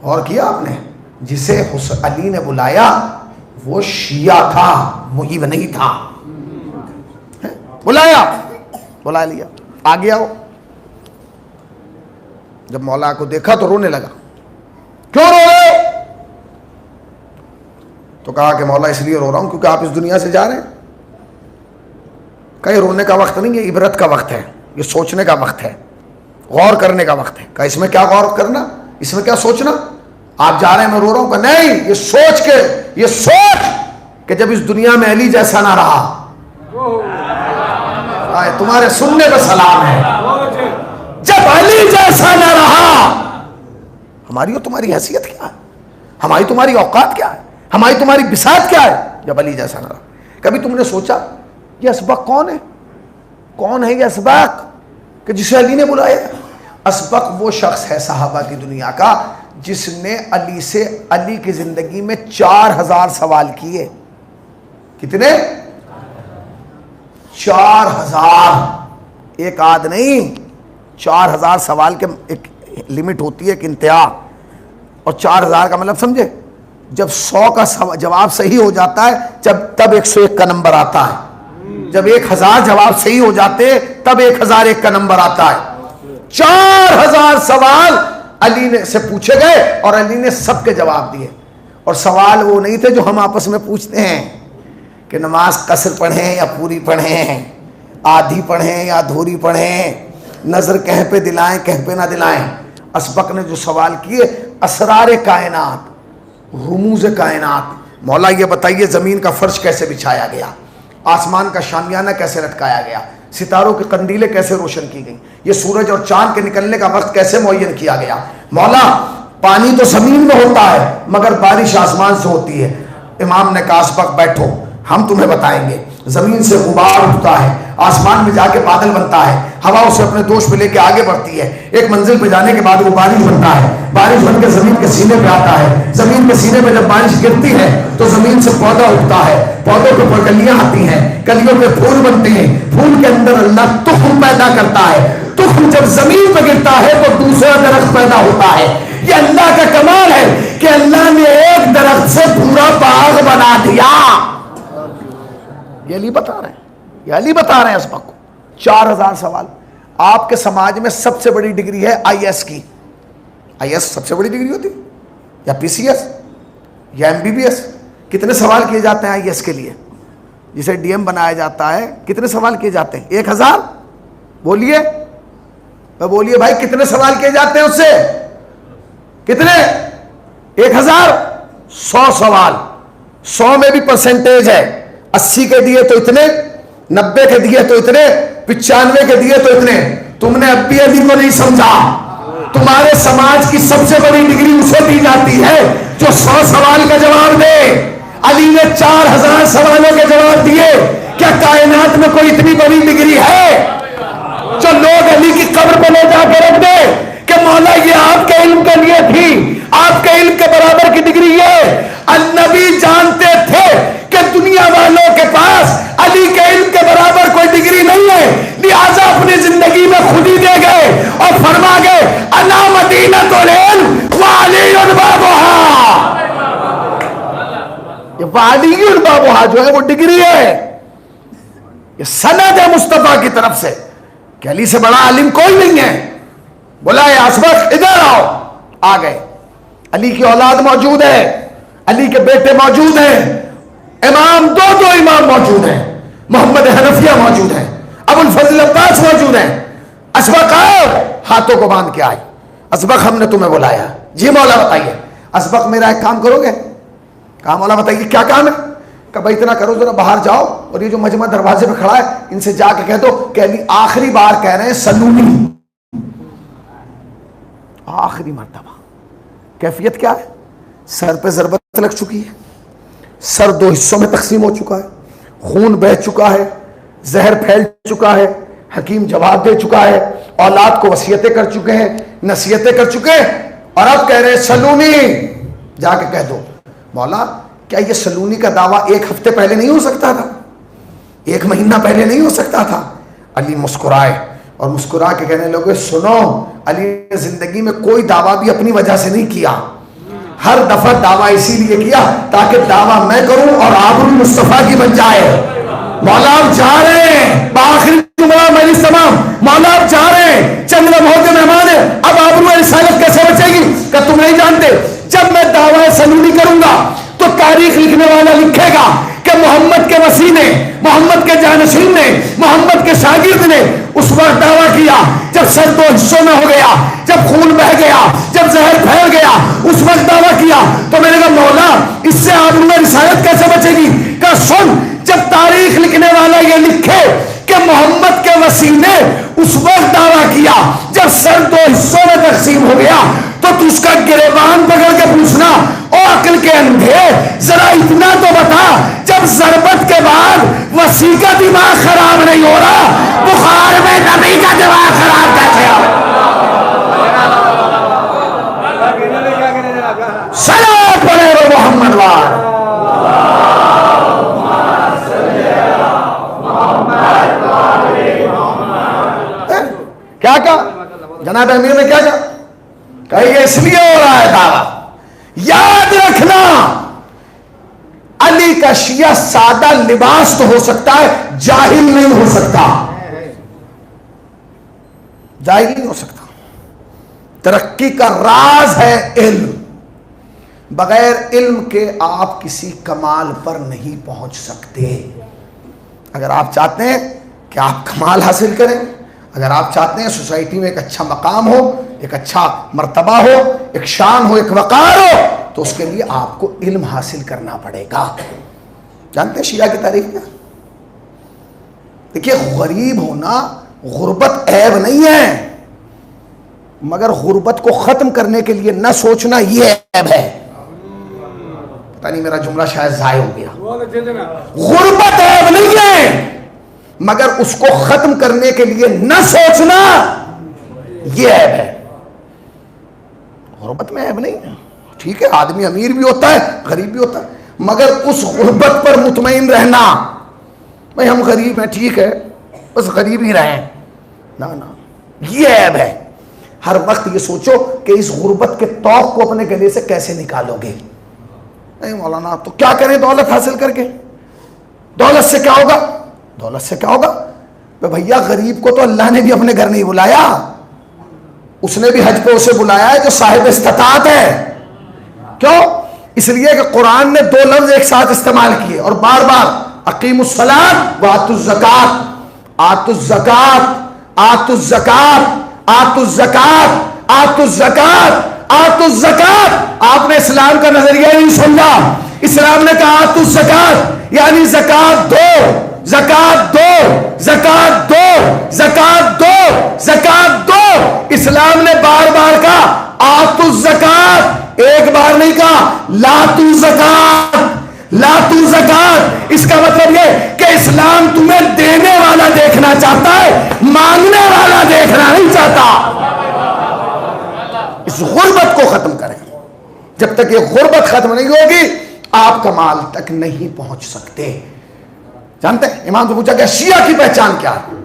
اور کیا آپ نے, جسے علی نے بلایا وہ شیعہ تھا, محب نہیں تھا. بلا لیا, آ گیا وہ. جب مولا کو دیکھا تو رونے لگا. کیوں رو رہے؟ تو کہا کہ مولا اس لیے رو رہا ہوں کیونکہ آپ اس دنیا سے جا رہے ہیں. کہیں رونے کا وقت نہیں ہے, عبرت کا وقت ہے, یہ سوچنے کا وقت ہے, غور کرنے کا وقت ہے. کہا اس میں کیا غور کرنا, اس میں کیا سوچنا؟ آپ جا رہے ہیں, میں رو رہا ہوں. کہ نہیں, یہ سوچ کہ جب اس دنیا میں علی جیسا نہ رہا, تمہارے سننے پہ سلام ہے, جب علی جیسا نہ رہا, ہماری اور تمہاری حیثیت کیا ہے, ہماری تمہاری اوقات کیا ہے, ہماری تمہاری بساط کیا ہے جب علی جیسا نہ رہا. کبھی تم نے سوچا یہ اسبق کون ہے؟ کون ہے یہ اسبق کہ جسے علی نے بلایا؟ اسبق وہ شخص ہے صحابہ کی دنیا کا جس نے علی کی زندگی میں 4000 سوال کیے. کتنے؟ 4000. ایک آدھ نہیں, 4000 سوال کے ایک لمٹ ہوتی ہے, ایک انتہا. اور 4000 کا مطلب سمجھے, جب 100 کا جواب صحیح ہو جاتا ہے تب 101 کا نمبر آتا ہے. جب 1000 جواب صحیح ہو جاتے تب 1001 کا نمبر آتا ہے. 4000 سوال علی نے سے پوچھے گئے اور علی نے سب کے جواب دیے. اور سوال وہ نہیں تھے جو ہم آپس میں پوچھتے ہیں کہ نماز قصر پڑھیں یا پوری پڑھیں, آدھی پڑھیں یا ادھوری پڑھیں, نظر کہیں پہ دلائیں کہیں پہ نہ دلائیں. اسبق نے جو سوال کیے, اسرار کائنات, رموز کائنات. مولا یہ بتائیے زمین کا فرش کیسے بچھایا گیا, آسمان کا شامیانہ کیسے لٹکایا گیا, ستاروں کی قندیلیں کیسے روشن کی گئیں, یہ سورج اور چاند کے نکلنے کا وقت کیسے معین کیا گیا. مولا پانی تو زمین میں ہوتا ہے مگر بارش آسمان سے ہوتی ہے. امام نے کہا اسبق بیٹھو, ہم تمہیں بتائیں گے. زمین سے غبار اٹھتا ہے, آسمان میں جا کے بادل بنتا ہے, ہوا اسے اپنے دوش پہ لے کے آگے بڑھتی ہے, ایک منزل پہ جانے کے بعد وہ بارش بنتا ہے, بارش بن کے زمین کے سینے پہ آتا ہے, زمین کے سینے پہ جب بارش گرتی ہے تو زمین سے پودا اٹھتا ہے, پودوں کے اوپر کلیاں آتی ہیں, کلیوں کے پھول بنتے ہیں, پھول کے اندر اللہ تخم پیدا کرتا ہے, تخم جب زمین پہ گرتا ہے تو دوسرا درخت پیدا ہوتا ہے. یہ اللہ کا کمال ہے کہ اللہ نے ایک درخت سے پورا باغ بنا دیا. یہ علی بتا رہے ہیں, یہ علی بتا رہے ہیں اسبق کو. 4000 سوال. آپ کے سماج میں سب سے بڑی ڈگری ہے آئی ایس کی. آئی ایس سب سے بڑی ڈگری ہوتی, یا پی سی ایس یا ایم بی بی ایس. کتنے سوال کیے جاتے ہیں آئی ایس کے لیے؟ جسے ڈی ایم بنایا جاتا ہے کتنے سوال کیے جاتے ہیں؟ 1000. بولیے بولیے بھائی, کتنے سوال کیے جاتے ہیں اس سے؟ کتنے؟ 1000. 100 سوال. 100 میں بھی پرسنٹیج ہے, 80 کے دیے تو اتنے, 90 کے دیے تو اتنے, 95 کے دیے تو اتنے. تم نے اب بھی علی کو نہیں سمجھا. تمہارے سماج کی سب سے بڑی ڈگری اسے دی جاتی ہے جو 100 سوال کا جواب دے. علی نے 4000 سوالوں کے جواب دیے. کیا کائنات میں کوئی اتنی بڑی ڈگری ہے جو لوگ علی کی قبر پہ لے جا کے رکھ دے کہ مولا یہ آپ کے علم کے لیے تھی, آپ کے علم کے برابر کی ڈگری یہ. النبی جانتے تھے کہ دنیا والوں کے پاس علی کے علم کے برابر کوئی ڈگری نہیں ہے, لہذا اپنی زندگی میں خود ہی دے گئے اور فرما گئے انا مدینۃ العلم وعلی بابها. یہ وعلی بابها جو ہے وہ ڈگری ہے, یہ سند ہے مصطفیٰ کی طرف سے کہ علی سے بڑا عالم کوئی نہیں ہے. بلائے اسبق ادھر آؤ, آ گئے. علی کی اولاد موجود ہے, علی کے بیٹے موجود ہیں, امام دو امام موجود ہیں, محمد حنفیہ موجود ہیں, ابو الفضل عباس موجود ہیں. اسبق آؤ, ہاتھوں کو باندھ کے آئے. اسبق ہم نے تمہیں بلایا. جی مولا بتائیے. اسبق میرا ایک کام کرو گے؟ کہا مولا بتائیے کیا کام ہے؟ کہ بھائی اتنا کرو ذرا باہر جاؤ اور یہ جو مجمع دروازے پہ کھڑا ہے ان سے جا کے کہہ دو کہ علی آخری بار کہہ رہے ہیں سلونی, آخری مرتبہ. کیفیت کیا ہے؟ سر پہ ضربت لگ چکی ہے, سر 2 حصوں میں تقسیم ہو چکا ہے, خون بہہ چکا ہے, زہر پھیل چکا ہے, حکیم جواب دے چکا ہے, اولاد کو وصیتیں کر چکے ہیں, نصیحتیں کر چکے ہیں, اور اب کہہ رہے ہیں سلونی. جا کے کہہ دو. مولا کیا یہ سلونی کا دعویٰ 1 ہفتے پہلے نہیں ہو سکتا تھا؟ 1 مہینہ پہلے نہیں ہو سکتا تھا؟ علی مسکرائے اور مسکرا کے کہنے لگے سنو, علی نے زندگی میں کوئی دعویٰ بھی اپنی وجہ سے نہیں کیا, ہر دفعہ دعویٰ اسی لیے کیا تاکہ دعویٰ میں کروں اور آبرو مصطفیٰ کی بن جائے. مولا آپ جا رہے ہیں, بآخری جملہ میری تمام, مولا آپ جا رہے ہیں, چند لمحوں کے مہمان ہیں, اب آبرو رسالت کیسے بچے گی؟ کہ تم نہیں جانتے جب میں دعویٰ سلونی کروں گا تو تاریخ لکھنے والا لکھے گا کہ محمد کے وسیع نے, محمد کے جانشین نے, محمد کے شاگرد نے اس وقت دعویٰ کیا جب سر 2 حصوں میں ہو گیا, جب خون بہ گیا, جب زہر پھیل گیا, اس وقت دعویٰ کیا. تو میں نے کہا مولا اس سے آبرو رسالت کیسے بچے گی؟ کہ سن, جب تاریخ لکھنے والا یہ لکھے کہ محمد کے وسیع نے اس وقت دعویٰ کیا جب سر 2 حصوں میں تقسیم ہو گیا, تو تو اس کا گریبان پکڑ کے پوچھنا او عقل کے اندھے ذرا اتنا تو بتا, جب ضربت کے بعد وسیع کا دماغ خراب نہیں ہو رہا, بخار میں نبی کا دماغ خراب کیسے ہو؟ صلوات پڑھے وہ محمد وار. کیا کہا جناب امیر نے؟ کیا کہا؟ کہ یہ اس لیے ہو رہا ہے دعویٰ. یاد رکھنا علی کا شیعہ سادہ لباس تو ہو سکتا ہے, جاہل نہیں ہو سکتا, جاہل نہیں ہو سکتا. ترقی کا راز ہے علم, بغیر علم کے آپ کسی کمال پر نہیں پہنچ سکتے. اگر آپ چاہتے ہیں کہ آپ کمال حاصل کریں, اگر آپ چاہتے ہیں سوسائٹی میں ایک اچھا مقام ہو, ایک اچھا مرتبہ ہو, ایک شان ہو, ایک وقار ہو, تو اس کے لیے آپ کو علم حاصل کرنا پڑے گا. جانتے ہیں شیعہ کی تاریخ کیا؟ دیکھیے غریب ہونا غربت عیب نہیں ہے, مگر غربت کو ختم کرنے کے لیے نہ سوچنا یہ عیب ہے. پتہ نہیں میرا جملہ شاید ضائع ہو گیا. غربت عیب نہیں ہے, مگر اس کو ختم کرنے کے لیے نہ سوچنا یہ عیب ہے. غربت میں عیب نہیں ہے. ٹھیک ہے آدمی امیر بھی ہوتا ہے, غریب بھی ہوتا ہے, مگر اس غربت پر مطمئن رہنا, بھائی ہم غریب ہیں ٹھیک ہے بس غریب ہی رہیں, نہ یہ عیب ہے. ہر وقت یہ سوچو کہ اس غربت کے طوق کو اپنے گلے سے کیسے نکالو گے. نہیں مولانا تو کیا کریں دولت حاصل کر کے؟ دولت سے کیا ہوگا؟ دولت سے کیا ہوگا؟ بھیا غریب کو تو اللہ نے بھی اپنے گھر نہیں بلایا, اس نے بھی حج پہ اسے بلایا ہے جو صاحب استطاعت ہے. کیوں؟ اس لیے کہ قرآن نے 2 لفظ ایک ساتھ استعمال کیے اور بار بار, اقیموا الصلاۃ وآتوا الزکات, آتوا الزکات, آتوا الزکات, آتوا الزکات, آتوا الزکات, آتوا الزکات. آپ نے اسلام کا نظریہ نہیں سمجھا. اسلام نے کہا آتوا الزکات یعنی زکات دو, زکات دو، زکات دو، زکات دو، زکات دو۔ اسلام نے بار بار کہا آتوا الزکات، ایک بار نہیں کہا لاتوا الزکات، لاتوا الزکات۔ اس کا مطلب یہ کہ اسلام تمہیں دینے والا دیکھنا چاہتا ہے، مانگنے والا دیکھنا نہیں چاہتا۔ اس غربت کو ختم کریں، جب تک یہ غربت ختم نہیں ہوگی آپ کمال تک نہیں پہنچ سکتے۔ جانتے ہیں امام سے پوچھا کہ شیعہ کی پہچان کیا ہے؟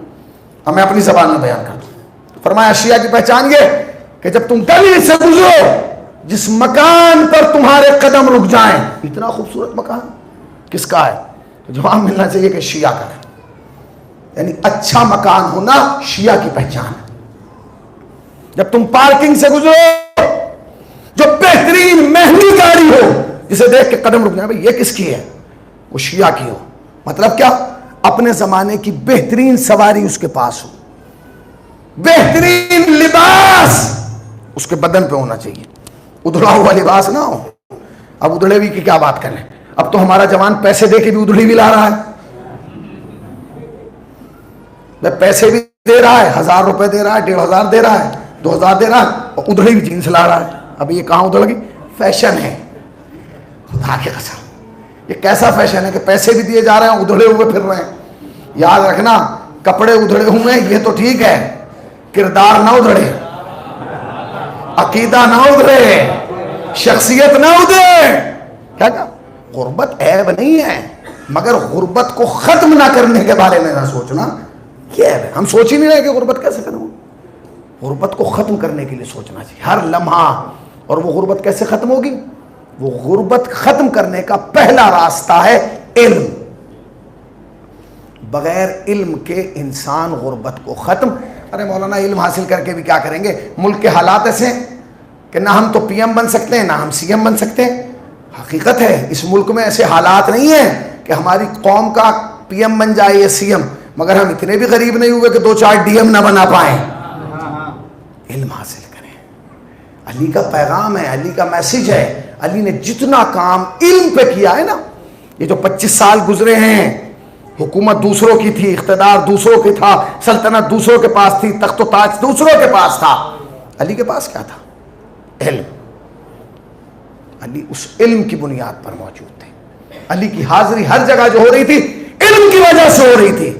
اب میں اپنی زبان میں بیان کر دوں۔ فرمایا شیعہ کی پہچان یہ کہ جب تم گلی سے گزرو، جس مکان پر تمہارے قدم رک جائیں، اتنا خوبصورت مکان کس کا ہے؟ تو جواب ملنا چاہیے کہ شیعہ کا ہے، یعنی اچھا مکان ہونا شیعہ کی پہچان ہے۔ جب تم پارکنگ سے گزرو، جو بہترین مہنگی گاڑی ہو جسے دیکھ کے قدم رک جائیں بھائی یہ کس کی ہے، وہ شیعہ کی ہو۔ مطلب کیا؟ اپنے زمانے کی بہترین سواری اس کے پاس ہو، بہترین لباس اس کے بدن پہ ہونا چاہیے، ادھڑا ہوا لباس نہ ہو۔ اب ادھڑے ہوئی کی کیا بات کریں، اب تو ہمارا جوان پیسے دے کے بھی ادھڑی بھی لا رہا ہے، پیسے بھی دے رہا ہے، 1000 روپے دے رہا ہے، 1500 دے رہا ہے، 2000 دے رہا ہے، اور ادھڑی بھی جینس لا رہا ہے۔ اب یہ کہاں ادھڑ گئی؟ فیشن ہے، خدا کی قسم یہ کیسا فیشن ہے کہ پیسے بھی دیے جا رہے ہیں، ادھڑے ہوئے پھر رہے ہیں۔ یاد رکھنا کپڑے ادھڑے ہوئے یہ تو ٹھیک ہے، کردار نہ ادھڑے، عقیدہ نہ ادھڑے، شخصیت نہ ادھڑے۔ کیا کہا؟ غربت عیب نہیں ہے، مگر غربت کو ختم نہ کرنے کے بارے میں نہ سوچنا یہ ہے۔ ہم سوچ ہی نہیں رہے کہ غربت کیسے ختم ہو، غربت کو ختم کرنے کے لیے سوچنا چاہیے ہر لمحہ۔ اور وہ غربت کیسے ختم ہوگی؟ وہ غربت ختم کرنے کا پہلا راستہ ہے علم۔ بغیر علم کے انسان غربت کو ختم۔ ارے مولانا علم حاصل کر کے بھی کیا کریں گے؟ ملک کے حالات ایسے ہیں کہ نہ ہم تو پی ایم بن سکتے ہیں نہ ہم سی ایم بن سکتے ہیں۔ حقیقت ہے اس ملک میں ایسے حالات نہیں ہیں کہ ہماری قوم کا پی ایم بن جائے یا سی ایم، مگر ہم اتنے بھی غریب نہیں ہوئے کہ 2-4 ڈی ایم نہ بنا پائیں۔ علم حاصل کریں، علی کا پیغام ہے، علی کا میسج ہے۔ علی نے جتنا کام علم پہ کیا ہے نا، یہ جو 25 سال گزرے ہیں، حکومت دوسروں کی تھی، اقتدار دوسروں کی تھا، سلطنت دوسروں کے پاس تھی، تخت و تاج دوسروں کے پاس تھا، علی کے پاس کیا تھا؟ علم۔ علی اس علم کی بنیاد پر موجود تھے۔ علی کی حاضری ہر جگہ جو ہو رہی تھی علم کی وجہ سے ہو رہی تھی،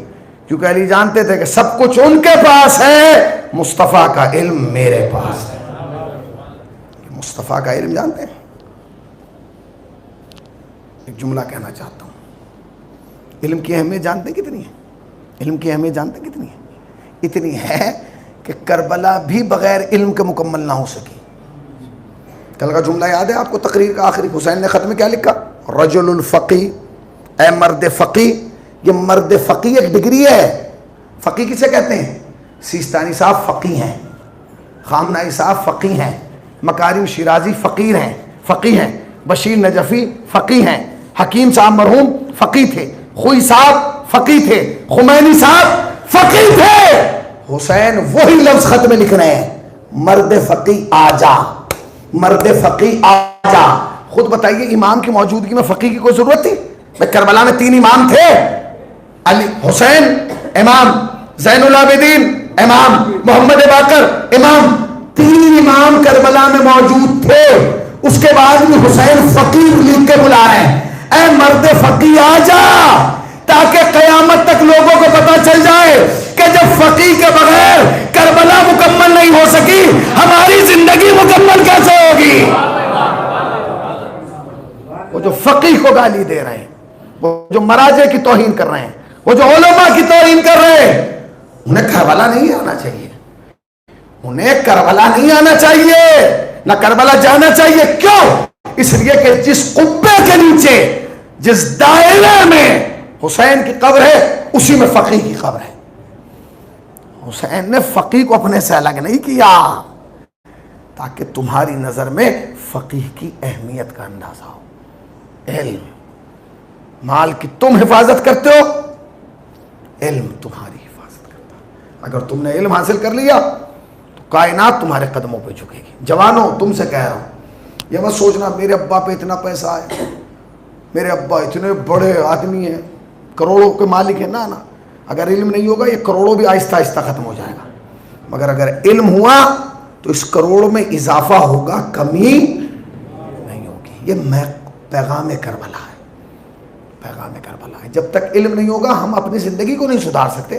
کیونکہ علی جانتے تھے کہ سب کچھ ان کے پاس ہے، مصطفیٰ کا علم میرے پاس ہے۔ مصطفیٰ کا علم جانتے ہیں؟ ایک جملہ کہنا چاہتا ہوں، علم کی اہمیت جانتے ہیں کتنی ہے؟ علم کی اہمیت جانتے ہیں کتنی ہے؟ اتنی ہے کہ کربلا بھی بغیر علم کے مکمل نہ ہو سکی۔ کل کا جملہ یاد ہے آپ کو؟ تقریر کا آخری حسین نے خط میں کیا لکھا؟ رجل الفقی، اے مرد فقی۔ یہ مرد فقی ایک ڈگری ہے۔ فقی کسے کہتے ہیں؟ سیستانی صاحب فقی ہیں، خامنائی صاحب فقی ہیں، مکارم شیرازی فقیر ہیں، فقی ہیں، بشیر نجفی فقی ہیں، حکیم صاحب مرحوم فقی تھے، خوئی صاحب فقی تھے، خمینی صاحب فقی تھے۔ حسین وہی لفظ خط میں لکھ رہے ہیں، مرد فقی آجا، مرد فقی آجا۔ خود بتائیے امام کی موجودگی میں فقی کی کوئی ضرورت تھی؟ میں کربلا میں 3 امام تھے، علی حسین امام، زین العابدین امام، محمد باقر امام، 3 امام کربلا میں موجود تھے۔ اس کے بعد بھی حسین فقیر لکھ کے بلا رہے ہیں، اے مرد فقی آجا، تاکہ قیامت تک لوگوں کو پتہ چل جائے کہ جب فقی کے بغیر کربلا مکمل نہیں ہو سکی، ہماری زندگی مکمل کیسے ہوگی؟ وہ جو فقی کو گالی دے رہے ہیں، وہ جو مراجع کی توہین کر رہے ہیں، وہ جو علماء کی توہین کر رہے ہیں، انہیں کربلا نہیں آنا چاہیے، انہیں کربلا نہیں آنا چاہیے، نہ کربلا جانا چاہیے۔ کیوں؟ اس لیے کہ جس قبے کے نیچے، جس دائرے میں حسین کی قبر ہے، اسی میں فقی کی قبر ہے۔ حسین نے فقی کو اپنے سے الگ نہیں کیا تاکہ تمہاری نظر میں فقیہ کی اہمیت کا اندازہ ہو۔ علم، مال کی تم حفاظت کرتے ہو، علم تمہاری حفاظت کرتا ہے۔ اگر تم نے علم حاصل کر لیا تو کائنات تمہارے قدموں پہ جھکے گی۔ جوانوں، تم سے کہہ رہا ہوں، یہ مت سوچنا میرے ابا پہ اتنا پیسہ ہے، میرے ابا اتنے بڑے آدمی ہیں، کروڑوں کے مالک ہیں نا. اگر علم نہیں ہوگا یہ کروڑوں بھی آہستہ آہستہ ختم ہو جائے گا. مگر اگر علم ہوا تو اس کروڑوں میں اضافہ ہوگا, کمی نہیں ہوگی. یہ پیغام کربلا ہے, پیغام کربلا ہے. جب تک علم نہیں ہوگا ہم اپنی زندگی کو نہیں سدھار سکتے,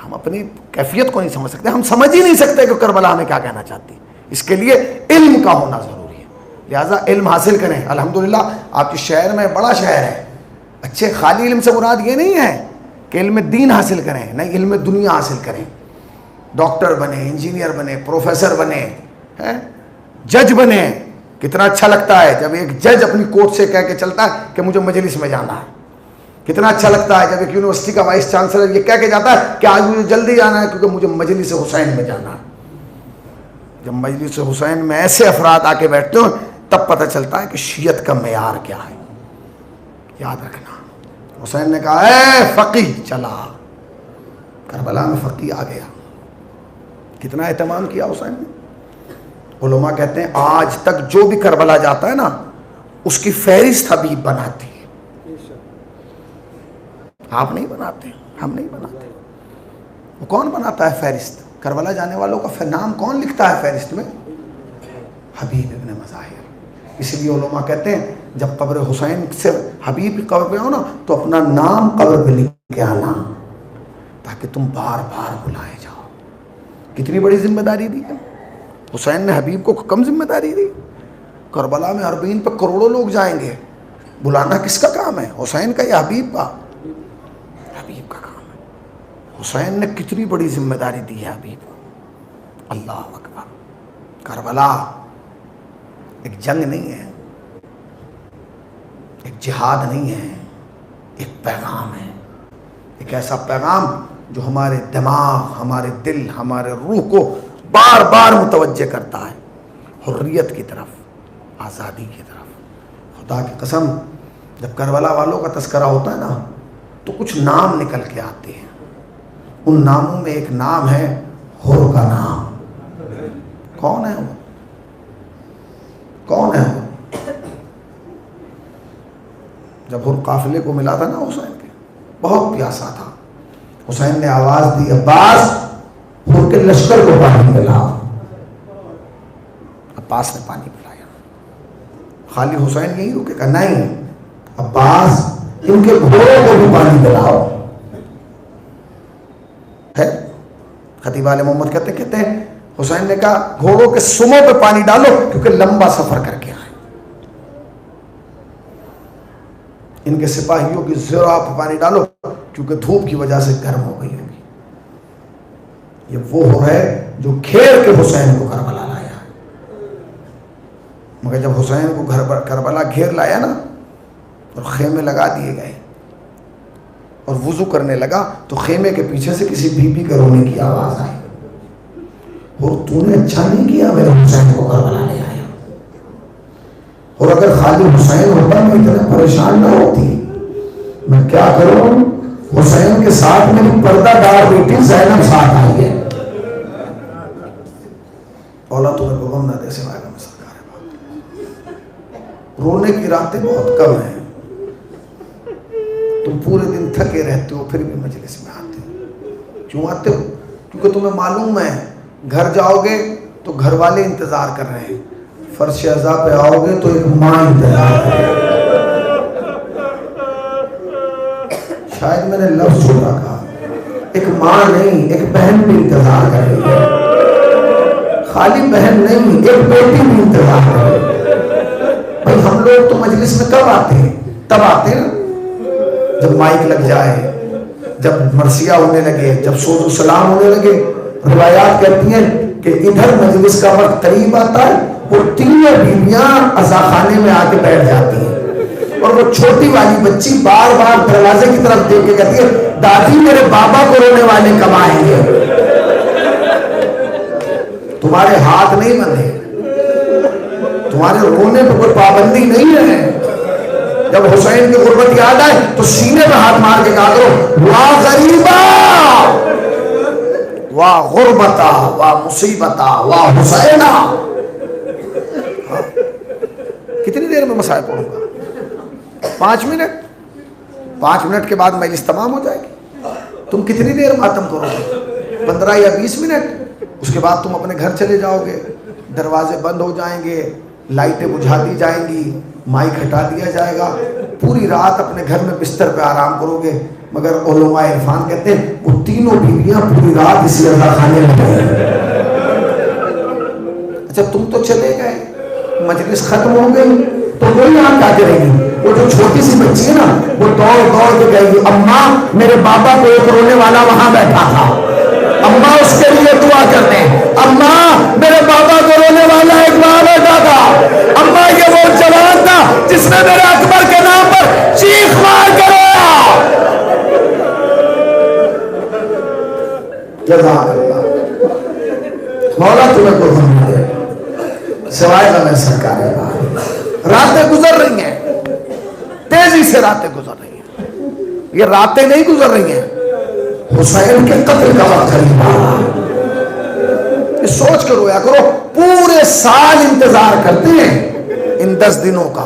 ہم اپنی کیفیت کو نہیں سمجھ سکتے, ہم سمجھ ہی نہیں سکتے کہ کربلا ہمیں کیا کہنا چاہتی. اس کے لیے علم کا ہونا ضروری ہے. لہٰذا علم حاصل کریں. الحمدللہ آپ کے شہر میں بڑا شہر ہے. اچھے خالی علم سے مراد یہ نہیں ہے کہ علم دین حاصل کریں, نہیں, علم دنیا حاصل کریں. ڈاکٹر بنے, انجینئر بنے, پروفیسر بنے, جج بنے. کتنا اچھا لگتا ہے جب ایک جج اپنی کورٹ سے کہہ کے چلتا ہے کہ مجھے مجلس میں جانا ہے. کتنا اچھا لگتا ہے جب ایک یونیورسٹی کا وائس چانسلر یہ کہہ کے جاتا ہے کہ آج مجھے جلدی جانا ہے کیونکہ مجھے مجلس حسین میں جانا ہے. جب مجلس حسین میں ایسے افراد آ کے بیٹھتے ہو تب پتہ چلتا ہے کہ شیعت کا معیار کیا ہے. یاد رکھنا, حسین نے کہا اے فقی چلا, کربلا میں فقی آ گیا. کتنا اہتمام کیا حسین نے. علماء کہتے ہیں آج تک جو بھی کربلا جاتا ہے نا اس کی فہرست حبیب بناتی ہے. آپ نہیں بناتے, ہم نہیں بناتے. وہ کون بناتا ہے فہرست؟ کربلا جانے والوں کا نام کون لکھتا ہے فہرست میں؟ حبیب ابن مظاہر. اس لیے علماء کہتے ہیں جب قبر حسین سے حبیب کی قبر پہ آؤ نا تو اپنا نام قبر پہ لکھ کے آنا تاکہ تم بار بار بلائے جاؤ. کتنی بڑی ذمہ داری دی ہے حسین نے, حبیب کو کم ذمہ داری دی. کربلا میں اربعین پہ کروڑوں لوگ جائیں گے, بلانا کس کا کام ہے؟ حسین کا یا حبیب کا؟ حبیب کا کام ہے. حسین نے کتنی بڑی ذمہ داری دی ہے حبیب کو. اللہ اکبر. کربلا ایک جنگ نہیں ہے, ایک جہاد نہیں ہے, ایک پیغام ہے. ایک ایسا پیغام جو ہمارے دماغ, ہمارے دل, ہمارے روح کو بار بار متوجہ کرتا ہے حریت کی طرف, آزادی کی طرف. خدا کی قسم جب کربلا والوں کا تذکرہ ہوتا ہے نا تو کچھ نام نکل کے آتے ہیں. ان ناموں میں ایک نام ہے حر کا نام. کون ہے وہ؟ کون ہے وہ؟ جب حر قافلے کو ملا تھا نا حسین کے, بہت پیاسا تھا. حسین نے آواز دی عباس حر کے لشکر کو پانی پلاؤ. عباس نے پانی پلایا. خالی حسین یہی رکے گا نہیں, عباس ان کے گھوڑوں کو بھی پانی پلاؤ. ہے خطیب آل محمد کہتے ہیں حسین نے کہا گھوڑوں کے سموں پہ پانی ڈالو کیونکہ لمبا سفر کر کے آئے. ان کے سپاہیوں کی ذرا پہ پانی ڈالو کیونکہ دھوپ کی وجہ سے گرم ہو گئی ہوگی. یہ وہ ہے جو گھیر کے حسین کو کربلا لایا ہے. مگر جب حسین کو کربلا گھیر لایا نا اور خیمے لگا دیے گئے اور وضو کرنے لگا تو خیمے کے پیچھے سے کسی بی بی کے رونے کی آواز آئی, اور تو نے اچھا نہیں کیا میرے حسین کو کربلا لے آیا. اور اگر خالی حسین ہوتا میں اتنا پریشان نہ ہوتی. میں کیا کروں, حسین کے ساتھ میری پردہ دار بیٹی زینب ساتھ آئی ہے. اولا تمہیں بغم نہ دے سوائے گا سرکار بات. رونے کی راتیں بہت کم ہیں. تم پورے دن تھکے رہتے ہو پھر بھی مجلس میں آتے ہو. کیوں آتے ہو؟ کیونکہ تمہیں معلوم ہے گھر جاؤ گے تو گھر والے انتظار کر رہے ہیں, فرش عزا پہ آؤ گے تو ایک ماں انتظار کر رہے ہیں. شاید میں نے لفظ چھوڑا کہا, ایک ماں نہیں ایک بہن بھی انتظار کر رہی ہے. خالی بہن نہیں ایک بیٹی بھی انتظار کر رہی ہے. بھائی ہم لوگ تو مجلس میں کب آتے ہیں؟ تب آتے ہیں جب مائک لگ جائے, جب مرثیہ ہونے لگے, جب سوز و سلام ہونے لگے. روایات کہتی ہیں کہ ادھر مجلس کا وقت قریب آتا ہے, وہ تینوں بیویاں عزا خانے میں آ کے بیٹھ جاتی ہیں اور وہ چھوٹی والی بچی بار بار دروازے کی طرف دیکھ کے کہتی ہے دادی میرے بابا کو رونے والے کب آئیں گے. تمہارے ہاتھ نہیں بندھے, تمہارے رونے پہ کوئی پابندی نہیں ہے. جب حسین کی غربت یاد آئے تو سینے پہ ہاتھ مار کے کہا کرو واہ غریبا واہ غربتا واہ مصیبتا واہ حسینا. کتنی دیر میں مسائل پڑھوں گا؟ 5 منٹ. 5 منٹ کے بعد مجلس تمام ہو جائے گی. تم کتنی دیر ماتم کرو گے؟ 15 یا 20 منٹ. اس کے بعد تم اپنے گھر چلے جاؤ گے. دروازے بند ہو جائیں گے, لائٹیں بجھا دی جائیں گی, مائک ہٹا دیا جائے گا. پوری رات اپنے گھر میں بستر پہ آرام کرو گے. مگر علماء عرفان کہتے ہیں وہ تینوں بیویاں پوری رات اسی رضا خانے میں رہیں. اچھا تم تو چلے گئے, مجلس ختم ہو گئی, تو وہ یہاں کیا کرے گی؟ وہ جو چھوٹی سی بچی ہے نا, وہ دوڑ دوڑ کے کہے گی اماں میرے بابا کو ایک رونے والا وہاں بیٹھا تھا, اماں اس کے لیے دعا کرتے ہیں. اماں میرے بابا کو رونے والا ایک وہاں بیٹھا تھا, اماں یہ وہ جوان تھا جس نے میرے اکبر کے نام پر چیخ مار کر رویا. جزاک اللہ. مولا تمہیں کو غم دے سوائے غم سرکار ہے. راتیں گزر رہی ہیں, تیزی سے راتیں گزر رہی ہیں. یہ راتیں نہیں گزر رہی ہیں, حسین کے قتل کا وقت قریب آ رہا ہے. یہ سوچ کے رویا کرو. پورے سال انتظار کرتے ہیں ان 10 دنوں کا.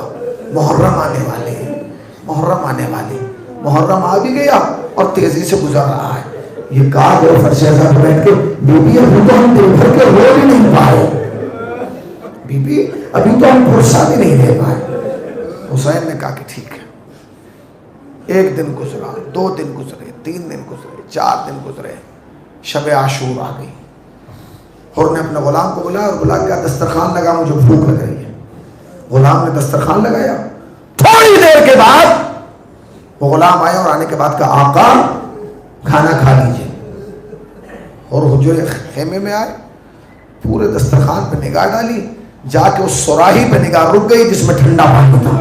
محرم آنے والے ہیں, محرم آنے والے. محرم آ بھی گیا اور تیزی سے گزر رہا ہے. یہ کہا گئے فرشیزہ بیٹھ کے بی بی ابھی تو ہم دن بھر کے رو بھی نہیں پائے, بی بی ابھی تو ہم پرسا بھی نہیں دے پائے. حسین نے کہا کہ ٹھیک ہے. 1 دن گزرا, 2 دن گزرے, 3 دن گزرے, 4 دن گزرے. شب عاشور آ گئی. حر نے اپنے غلام کو بلایا اور بلا کے دسترخوان لگا, مجھے بھوک لگ رہی ہے. غلام نے دسترخوان لگایا. تھوڑی دیر کے بعد وہ غلام آیا اور آنے کے بعد کہا آقا کھانا کھا لیجئے. اور حجرے خیمے میں آئے, پورے دسترخوان پہ نگاہ ڈالی, جا کے اس سراہی پہ نگاہ رک گئی جس میں ٹھنڈا پانی تھا.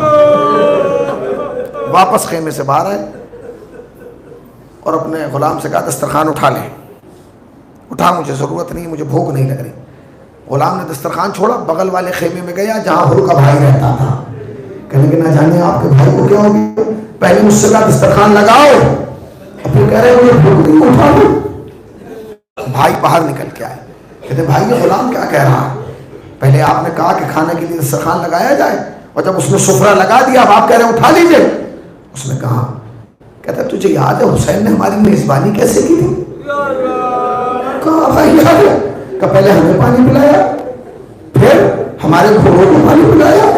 واپس خیمے سے باہر آئے اور اپنے غلام سے کہا دسترخوان اٹھا لے, اٹھا, مجھے ضرورت نہیں, مجھے بھوک نہیں لگ رہی. غلام نے دسترخوان چھوڑا, بغل والے خیمے میں گیا جہاں حر کا بھائی رہتا تھا. کہنے کہ نہ جانے آپ کے بھائی کو کیا ہو گیا, پہلے مجھ سے کہا دسترخوان لگاؤ, اب پھر کہہ رہے مجھے بھوک نہیں, اٹھا دو. بھائی باہر نکل کے آئے, کہتے بھائی یہ غلام کیا کہہ رہا ہے, پہلے آپ نے کہا کہ کھانے کے لیے دسترخوان لگایا جائے, اور جب اس نے سفرہ لگا دیا اب آپ کہہ رہے ہیں اٹھا لیجئے. اس نے کہا, کہتا ہے تجھے یاد ہے حسین نے ہماری میزبانی کیسے کی تھی؟ کہا بھائی یاد ہے. کہ پہلے ہمیں پانی پلایا, پھر ہمارے گھوڑوں کو پانی پلایا,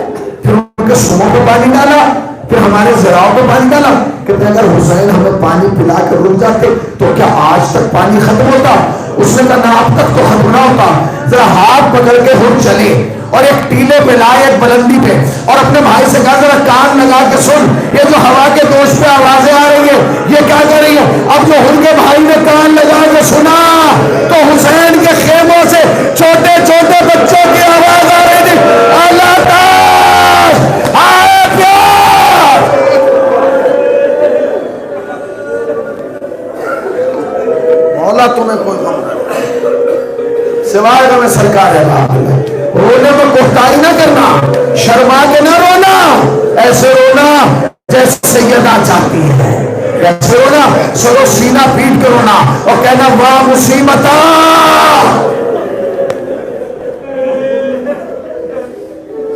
پھر ان کے سموں کو پانی ڈالا, پھر ہمارے زراعوں کو پانی ڈالا. کہتے ہیں اگر حسین ہمیں پانی پلا کر رک جاتے تو کیا آج تک پانی ختم ہوتا؟ اس نے کہا نہ اب تک تو ختم نہ ہوتا. ذرا ہاتھ پکڑ کے ہر چلے اور ایک ٹیلے پہ لائے, ایک بلندی پہ, اور اپنے بھائی سے کہا ذرا کان لگا کے سن, یہ جو ہوا کے دوش پہ آوازیں آ رہی ہیں یہ کیا کر رہی ہے؟ اب جو ہر کے بھائی نے کان لگا کے سنا تو حسین کے خیموں سے چھوٹے چھوٹے بچوں کی آواز آ رہی تھی, اللہ تاج آئے پیار. مولا تمہیں کوئی غم نہ سوائے غم سرکار ہے. رونے میں کوتاہی نہ کرنا, شرما کے نہ رونا, ایسے رونا جیسے سیدہ چاہتی ہے, ایسے رونا سرو سینہ پیٹ کے رونا اور کہنا واہ مصیبتہ.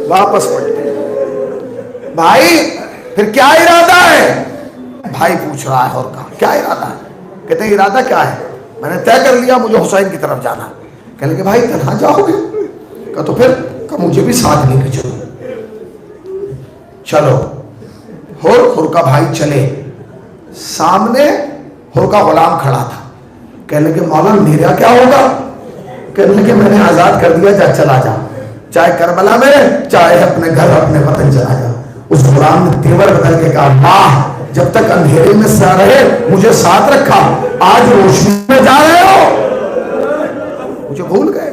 واپس پڑھتے بھائی پھر کیا ارادہ ہے؟ بھائی پوچھ رہا ہے اور کہا کیا ارادہ ہے؟ کہتے ہیں ارادہ کیا ہے؟ میں نے طے کر لیا مجھے حسین کی طرف جانا. کہنے کہ بھائی تنہا جاؤ گے؟ کہا تو پھر کہ مجھے بھی ساتھ لے کے چلو. چلو حر کا بھائی چلے, سامنے حر کا غلام کھڑا تھا. کہنے کہ مولا میرا کیا ہوگا؟ کہنے کہ میں نے آزاد کر دیا, جا چلا جا, چاہے کربلا میں چاہے اپنے گھر اپنے وطن چلا جا. اس غلام نے تیور بدل کے کہا واہ جب تک اندھیرے میں سا رہے مجھے ساتھ رکھا, آج روشنی میں جا رہے ہو, مجھے بھول گئے.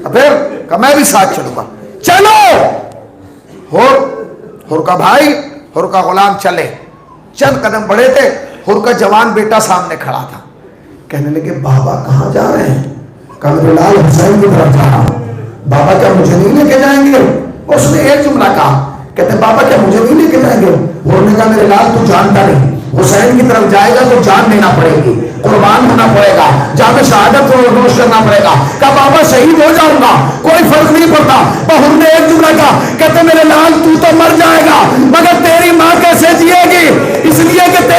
پھر کہ میں بھی ساتھ چلوں گا. چلو حر کا بھائی حر کا غلام چلے. چند قدم بڑھے تھے, حر کا جوان بیٹا سامنے کھڑا تھا. کہنے لگے بابا کہاں جا رہے ہیں؟ کہا میرے لال حسین کی طرف جا رہا ہوں. بابا کیا مجھے نہیں لے کے جائیں گے؟ اس نے ایک جملہ کہا, کہتے ہیں بابا کیا مجھے نہیں لے کے جائیں گے؟ حر نے کہا میرے لال تو جانتا نہیں, حسین کی طرف جائے گا تو جان دینا پڑے گی, قربان ہونا پڑے گا, جہاں پہ شہادت نوش کرنا پڑے گا. کہا بابا شہید ہو جاؤں گا کوئی فرق نہیں پڑتا. حر نے ایک جملہ کہا, کہتے میرے لال تو مر جائے گا مگر تیری ماں کیسے جیے گی؟ اس لیے کہ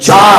4।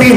3।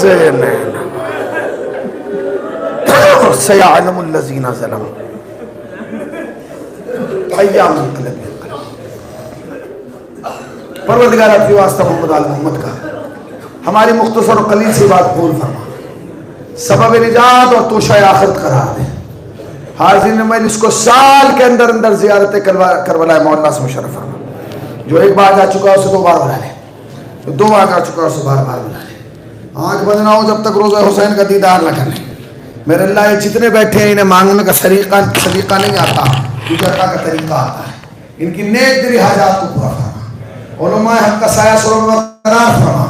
زینین سیعلم الذین ظلموا ایام انقلب. پروردگار آپ کی واسطہ محمد آل محمد کا ہماری مختصر و قلیل سی بات قبول فرما, سبب نجات اور توشہ آخرت قرار دے. حاضرین مجلس کو سال کے اندر اندر زیارت کربلا مولا سے مشرف فرما. جو ایک بار جا چکا ہے اسے 2 بار بلا لے, جو 2 بار جا چکا ہے اسے بار بار بلا لے. آنکھ بند نہ ہو جب تک روزہ حسین کا دیدار نہ کر لیں. میرے اللہ یہ جتنے بیٹھے ہیں انہیں مانگنے کا سلیقہ نہیں آتا, کیونکہ اللہ کا طریقہ آتا ہے. ان کی نیک دلی حاجات کو پورا فرما. علماء حق کا سایہ سر و برقرار فرما.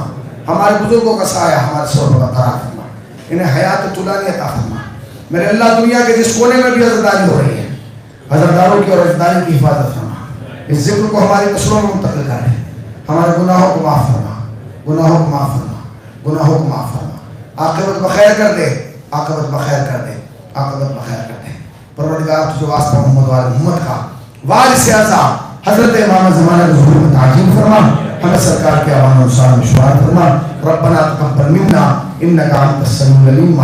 ہمارے بزرگوں کا سایہ ہمارے سر و برقرار فرما. انہیں حیات طولانی عطا فرما. میرے اللہ دنیا کے جس کونے میں بھی عزتداری ہو رہی ہے, عزتداروں کی اور عزتداری کی حفاظت فرما. اس ذکر کو ہماری نسلوں میں منتقل کر دے. ہمارے گناہوں کو معاف فرما, گناہوں کو معاف فرما, گناہوں کو معاف فرما. عاقبت بخیر کر دے, عاقبت بخیر کر دے, عاقبت بخیر کر دے. پروردگار تجھے واسطہ محمد وال محمد کا وارث اعظم حضرت امام زمانہ کے ظہور میں تعظیم فرما. ہمیں سرکار کے اعوان و انصار میں شمار فرما. ربنا تقبل منا انک انت السمیع العلیم.